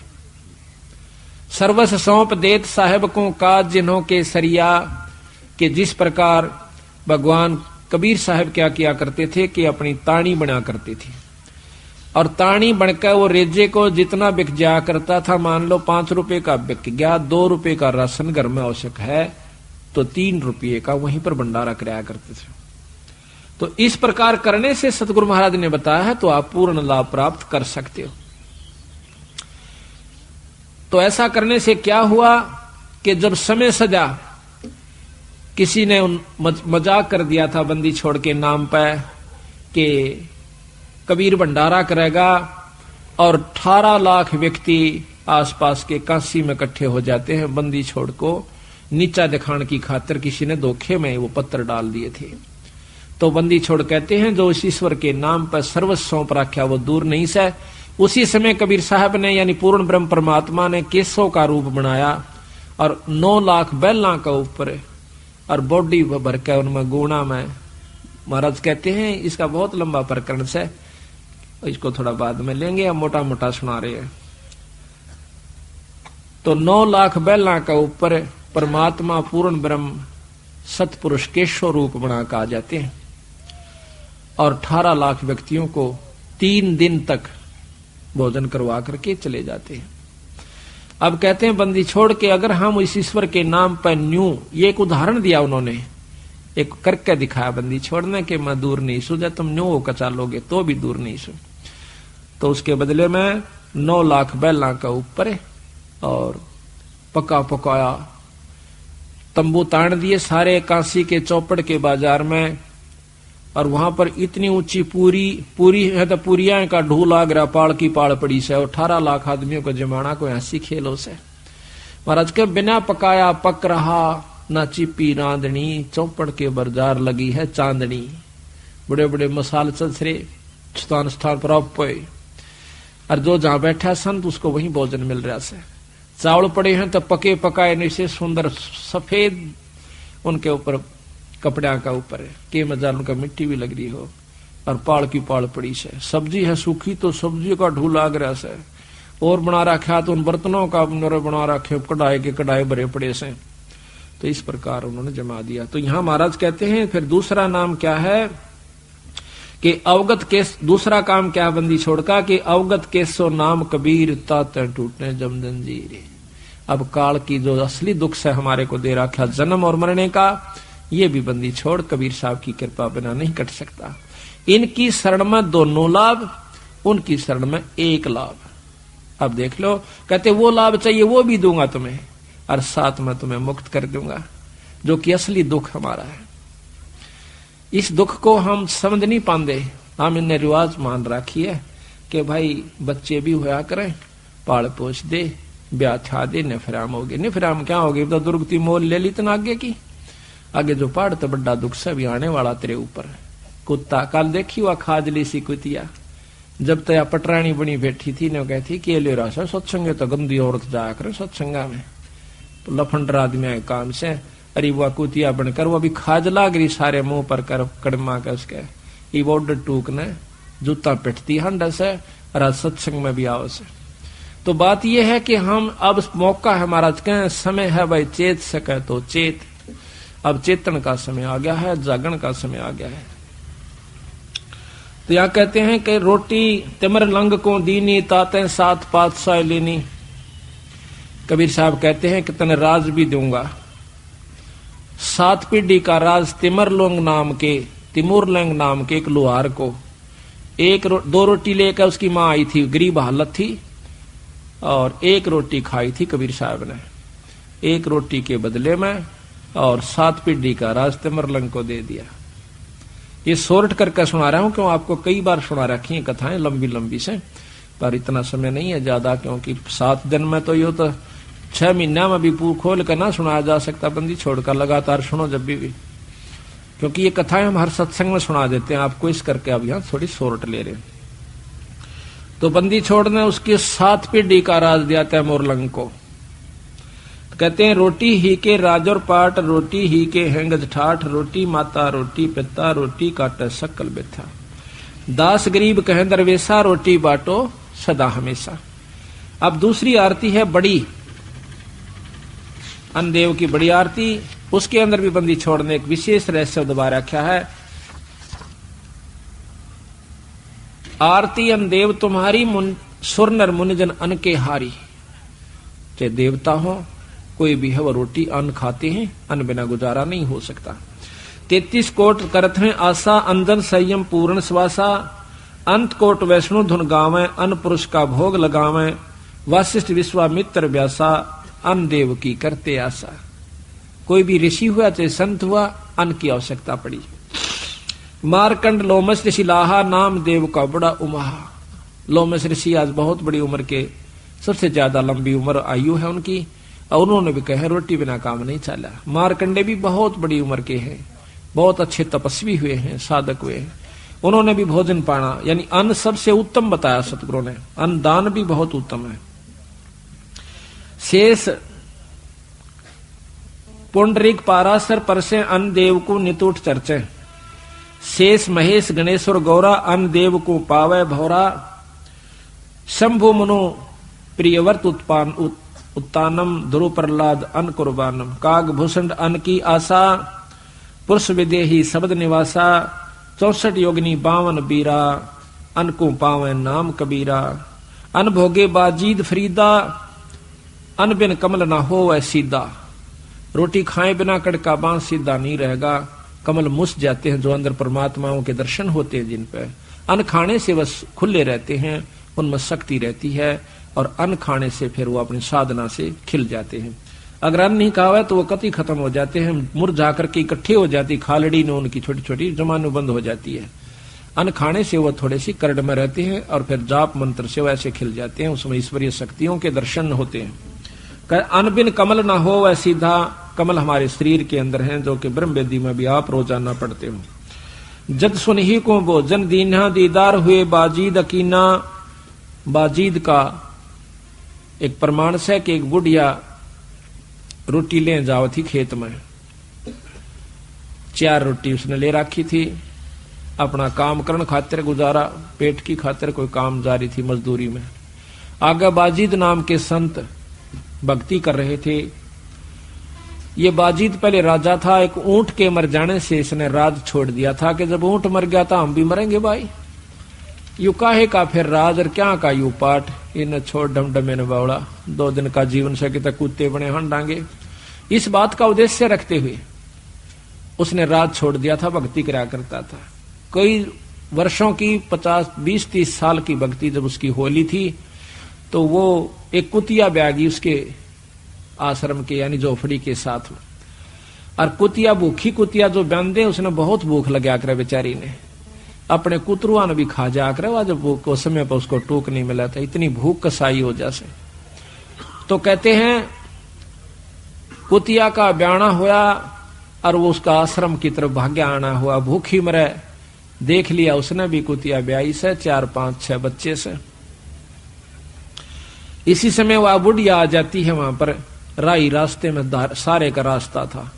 सर्वस सौंप देत साहेब को काज जिन्हों के सरिया, के जिस प्रकार भगवान कबीर साहब क्या किया करते थे कि अपनी ताणी बना करते थे, और ताणी बनकर वो रेजे को जितना बिक जाया करता था, मान लो 5 रुपए का बिक गया, 2 रुपए का राशन घर में आवश्यक है, तो 3 रुपये का वहीं पर भंडारा कराया करते थे। तो इस प्रकार करने से सतगुरु महाराज ने बताया है, तो आप पूर्ण लाभ प्राप्त कर सकते हो। तो ऐसा करने से क्या हुआ कि जब समय सजा, किसी ने मजाक कर दिया था बंदी छोड़ के नाम पर कि कबीर भंडारा करेगा, और 18 लाख व्यक्ति आसपास के काशी में इकट्ठे हो जाते हैं। बंदी छोड़ को नीचा दिखाने की खातिर किसी ने धोखे में वो पत्र डाल दिए थे। तो बंदी छोड़ कहते हैं जो इस ईश्वर के नाम पर सर्वस्व सौंप रखा वो दूर नहीं से। उसी समय कबीर साहब ने यानी पूर्ण ब्रह्म परमात्मा ने केसों का रूप बनाया, और 9 लाख बैला का ऊपर और बॉडी भर के उनमें गुणा में। महाराज कहते हैं, इसका बहुत लंबा प्रकरण से, इसको थोड़ा बाद में लेंगे, हम मोटा मोटा सुना रहे हैं। तो 9 लाख बैला का ऊपर परमात्मा पूर्ण ब्रह्म सतपुरुष केशव रूप बना कर आ जाते हैं, और 18 लाख व्यक्तियों को 3 दिन तक भोजन करवा करके चले जाते हैं। अब कहते हैं बंदी छोड़ के अगर हम इस ईश्वर के नाम पर न्यू, ये एक उदाहरण दिया उन्होंने, एक करके दिखाया बंदी छोड़ने के, मैं दूर नहीं सू, तुम न्यू होकर चालोगे तो भी दूर नहीं सू। तो उसके बदले में 9 लाख बैला का ऊपर और पका पकाया तंबू तान दिए सारे काशी के चौपड़ के बाजार में, और वहां पर इतनी ऊंची पूरी है तो पूरिया का ढूल आगरा पाड़ की पाड़ पड़ी से, और 18 लाख आदमियों को जमाना को हंसी खेलो से। महाराज के बिना पकाया पक रहा, ना चिपी रांधनी, चौपड़ के बाजार लगी है चांदनी। बड़े बड़े मसाल चलसरे स्थान स्थान पर आप पे, और जो जहां बैठा संत उसको वहीं भोजन मिल रहा से। चावल पड़े हैं तो पके पकाए नहीं से सुंदर सफेद उनके ऊपर कपड़ा का ऊपर है के मजार उनका मिट्टी भी लग रही हो, और पाल की पाल पड़ी से। सब्जी है सूखी तो सब्जी का ढूल लाग रहा से, और बना रखा तो उन बर्तनों का बना रखे कढ़ाई के कढ़ाई भरे पड़े से। तो इस प्रकार उन्होंने जमा दिया। तो यहां महाराज कहते हैं फिर दूसरा नाम क्या है कि अवगत केस, दूसरा काम क्या बंदी छोड़ का कि अवगत केसो नाम कबीर ताते टूटने जम जंजीर। अब काल की जो असली दुख से हमारे को दे रखा जन्म और मरने का, ये भी बंदी छोड़ कबीर साहब की कृपा बिना नहीं कट सकता। इनकी शरण में दोनों लाभ, उनकी शरण में एक लाभ। अब देख लो, कहते वो लाभ चाहिए वो भी दूंगा तुम्हें, और साथ में तुम्हें मुक्त कर दूंगा, जो कि असली दुख हमारा है। इस दुख को हम समझ नहीं पाते। हम इन्हें रिवाज मान रखी है कि भाई बच्चे भी होया करें, पाल पोछ दे, ब्याह छा दे, निफराम होगी। निफराम क्या होगी तो दुर्गति मोल ले ली तना आगे की, आगे जो पहाड़ तो बड़ा दुख से भी आने वाला तेरे ऊपर। कुत्ता कल देखी हुआ खाजली सी कुतिया, जब तया पटरानी बनी बैठी थी ने कहती कि ले रहा सत्संग तो गंदी औरत जाया करे सत्संगा में, तो लफंडर आदमी आए काम से। अरे वह कुतिया बनकर वो भी खाज लाग रही सारे मुंह पर कर कड़मा के उसके ये बॉर्डर टूक ने जूता पिटती हंड से, और सत्संग में भी आओ से। तो बात यह है कि हम अब मौका है महाराज कहें समय है भाई चेत सके तो चेत। अब चेतन का समय आ गया है, जागरण का समय आ गया है। तो यहां कहते हैं कि रोटी तिमर लंग को दीनी ताते सात पातशाह लेनी। कबीर साहब कहते हैं कि तने राज भी दूंगा। 7 पीढ़ी का राज तिमरलोंग नाम के, तिमुरलंग नाम के एक लोहार को 2 रोटी लेकर उसकी मां आई थी, गरीब हालत थी, और 1 रोटी खाई थी कबीर साहब ने। 1 रोटी के बदले में और 7 पीढ़ी का राज तिमरलंग को दे दिया। ये सोर्ट करके सुना रहा हूं, क्यों आपको कई बार सुना रखी है कथाएं लंबी लंबी से, पर इतना समय नहीं है ज्यादा, क्योंकि 7 दिन में तो यो तो 6 महीना में भी खोल कर ना सुनाया जा सकता। बंदी छोड़कर लगातार सुनो जब भी, क्योंकि ये कथाएं हम हर सत्संग में सुना देते हैं आपको, इस करके अब यहाँ थोड़ी सोरट ले रहे हैं। तो बंदी छोड़ ने उसकी 7 पीढ़ी का राज दिया तैमूरलंग को। कहते हैं रोटी ही के राजौर पाट, रोटी ही के हैंगज ठाठ, रोटी माता रोटी पिता, रोटी काटे सकल बेथा, दास गरीब कहें दरवेशा, रोटी बाटो सदा हमेशा। अब दूसरी आरती है बड़ी, अन्नदेव की बड़ी आरती, उसके अंदर भी बंदी छोड़ने एक विशेष रहस्य दबा रखा है। आरती अन्नदेव तुम्हारी सुर नर मुनिजन अन्न के हारी। चाहे देवता हो कोई भी है, वो रोटी अन्न खाते हैं, अन्न बिना गुजारा नहीं हो सकता। 33 कोट करत हैं आशा, अंजन संयम पूर्ण श्वासा, अंत कोट वैष्णु धुन गावे, अन्न पुरुष का भोग लगावे, वशिष्ठ विश्वामित्र व्यासा, अन्न देव की करते आशा। कोई भी ऋषि हुआ चाहे संत हुआ, अन्न की आवश्यकता पड़ी। मारकंड लोमस ऋषि लाहा, नाम देव का बड़ा उमाहा। लोमस ऋषि आज बहुत बड़ी उम्र के, सबसे ज्यादा लंबी उम्र आयु है उनकी, और उन्होंने भी कहा रोटी बिना काम नहीं चला। मारकंडे भी बहुत बड़ी उम्र के हैं, बहुत अच्छे तपस्वी हुए हैं, साधक हुए हैं, उन्होंने भी भोजन पाना यानी अन्न सबसे उत्तम बताया सतगुरु ने। अन्न दान भी बहुत उत्तम है। शेष पुंडरीक पारासर परसे अन्न देव को नितुट चर्चे, शेष महेश गणेश्वर गौरा, अन्न देव को पावे भौरा, शंभु मनु प्रियवर्त उत्तानम, ध्रुव प्रहलाद अन्न कुर्बानम, काग भूषण अन्न की आशा, पुरुष विदेही शब्द निवासा, 64 योगिनी 52 बीरा, अन्न को पावे नाम कबीरा, अन्न भोगे बाजीद फरीदा, अन्न बिन कमल ना हो वह सीधा। रोटी खाए बिना कड़का बांस सीधा नहीं रहेगा, कमल मुस जाते हैं जो अंदर परमात्माओं के दर्शन होते हैं जिन पे। अन्न खाने से बस खुले रहते हैं, उनमें शक्ति रहती है, और अन्न खाने से फिर वो अपनी साधना से खिल जाते हैं। अगर अन्न नहीं खावा तो वो कति खत्म हो जाते हैं, मुरझा करके इकट्ठे हो जाती, खालड़ी में उनकी छोटी छोटी जमानु बंद हो जाती है। अन्न खाने से वो थोड़े सी करड़ में रहते हैं, और फिर जाप मंत्र से वैसे खिल जाते हैं, उसमें ईश्वरीय शक्तियों के दर्शन होते हैं। अन्न बिन कमल ना हो वह सीधा, कमल हमारे शरीर के अंदर हैं, जो कि ब्रह्म वेदी में भी आप रोजाना पढ़ते हो। जद सुनही को भोजन दीन्हा दीदार हुए बाजीद अकीना। बाजीद का एक प्रमाण से कि एक बुढ़िया रोटी ले जाओ थी खेत में। 4 रोटी उसने ले रखी थी, अपना काम करने खातिर, गुजारा पेट की खातिर कोई काम जारी थी मजदूरी में। आगे बाजीद नाम के संत भक्ति कर रहे थे। ये बाजीद पहले राजा था। एक ऊंट के मर जाने से इसने राज छोड़ दिया था कि जब ऊंट मर गया था हम भी मरेंगे भाई, यू काहे का फिर राज और क्या का यू पाठ, इन छोड़ डमडमे ने बावड़ा 2 दिन का जीवन से कितने कुत्ते बने हन डांगे। इस बात का उद्देश्य रखते हुए उसने राज छोड़ दिया था, भक्ति करा करता था। कई वर्षों की 50, 20, 30 साल की भक्ति जब उसकी होली थी तो वो एक कुतिया ब्यागी उसके आश्रम के यानी झोपड़ी के साथ में, और कुतिया भूखी कुतिया जो बंदे उसने बहुत भूख लगा कर बेचारी ने अपने कुतरुआ ने भी खा जा कर, वह जब भूख को समय पर उसको टूक नहीं मिला था, इतनी भूख कसाई हो जैसे। तो कहते हैं कुतिया का ब्याना हुआ और वो उसका आश्रम की तरफ भाग्य आना हुआ, भूखी मरे। देख लिया उसने भी कुतिया ब्याई से 4, 5, 6 बच्चे से। इसी समय वह बुढ़िया आ जाती है वहां पर, राई रास्ते में सारे का रास्ता था।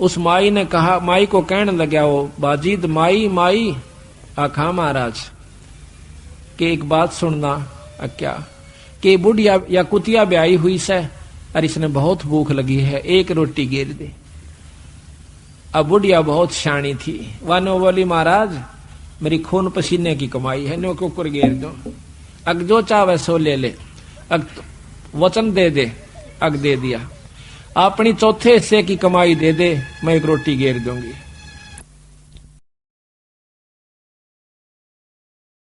उस माई ने कहा, माई को कहने लगा वो बाजीद, माई माई आखा महाराज कि एक बात सुनना। क्या कि बुढ़िया या कुतिया ब्याई हुई से और इसने बहुत भूख लगी है, 1 रोटी गिर दे। अब बुढ़िया बहुत शानी थी, वानो बोली महाराज मेरी खून पसीने की कमाई है, नो कुकर गिर दो, अग जो चाहे सो ले ले, अग वचन दे दे, अग दे दिया। अपनी चौथे हिस्से की कमाई दे दे, मैं 1 रोटी गिर दूंगी।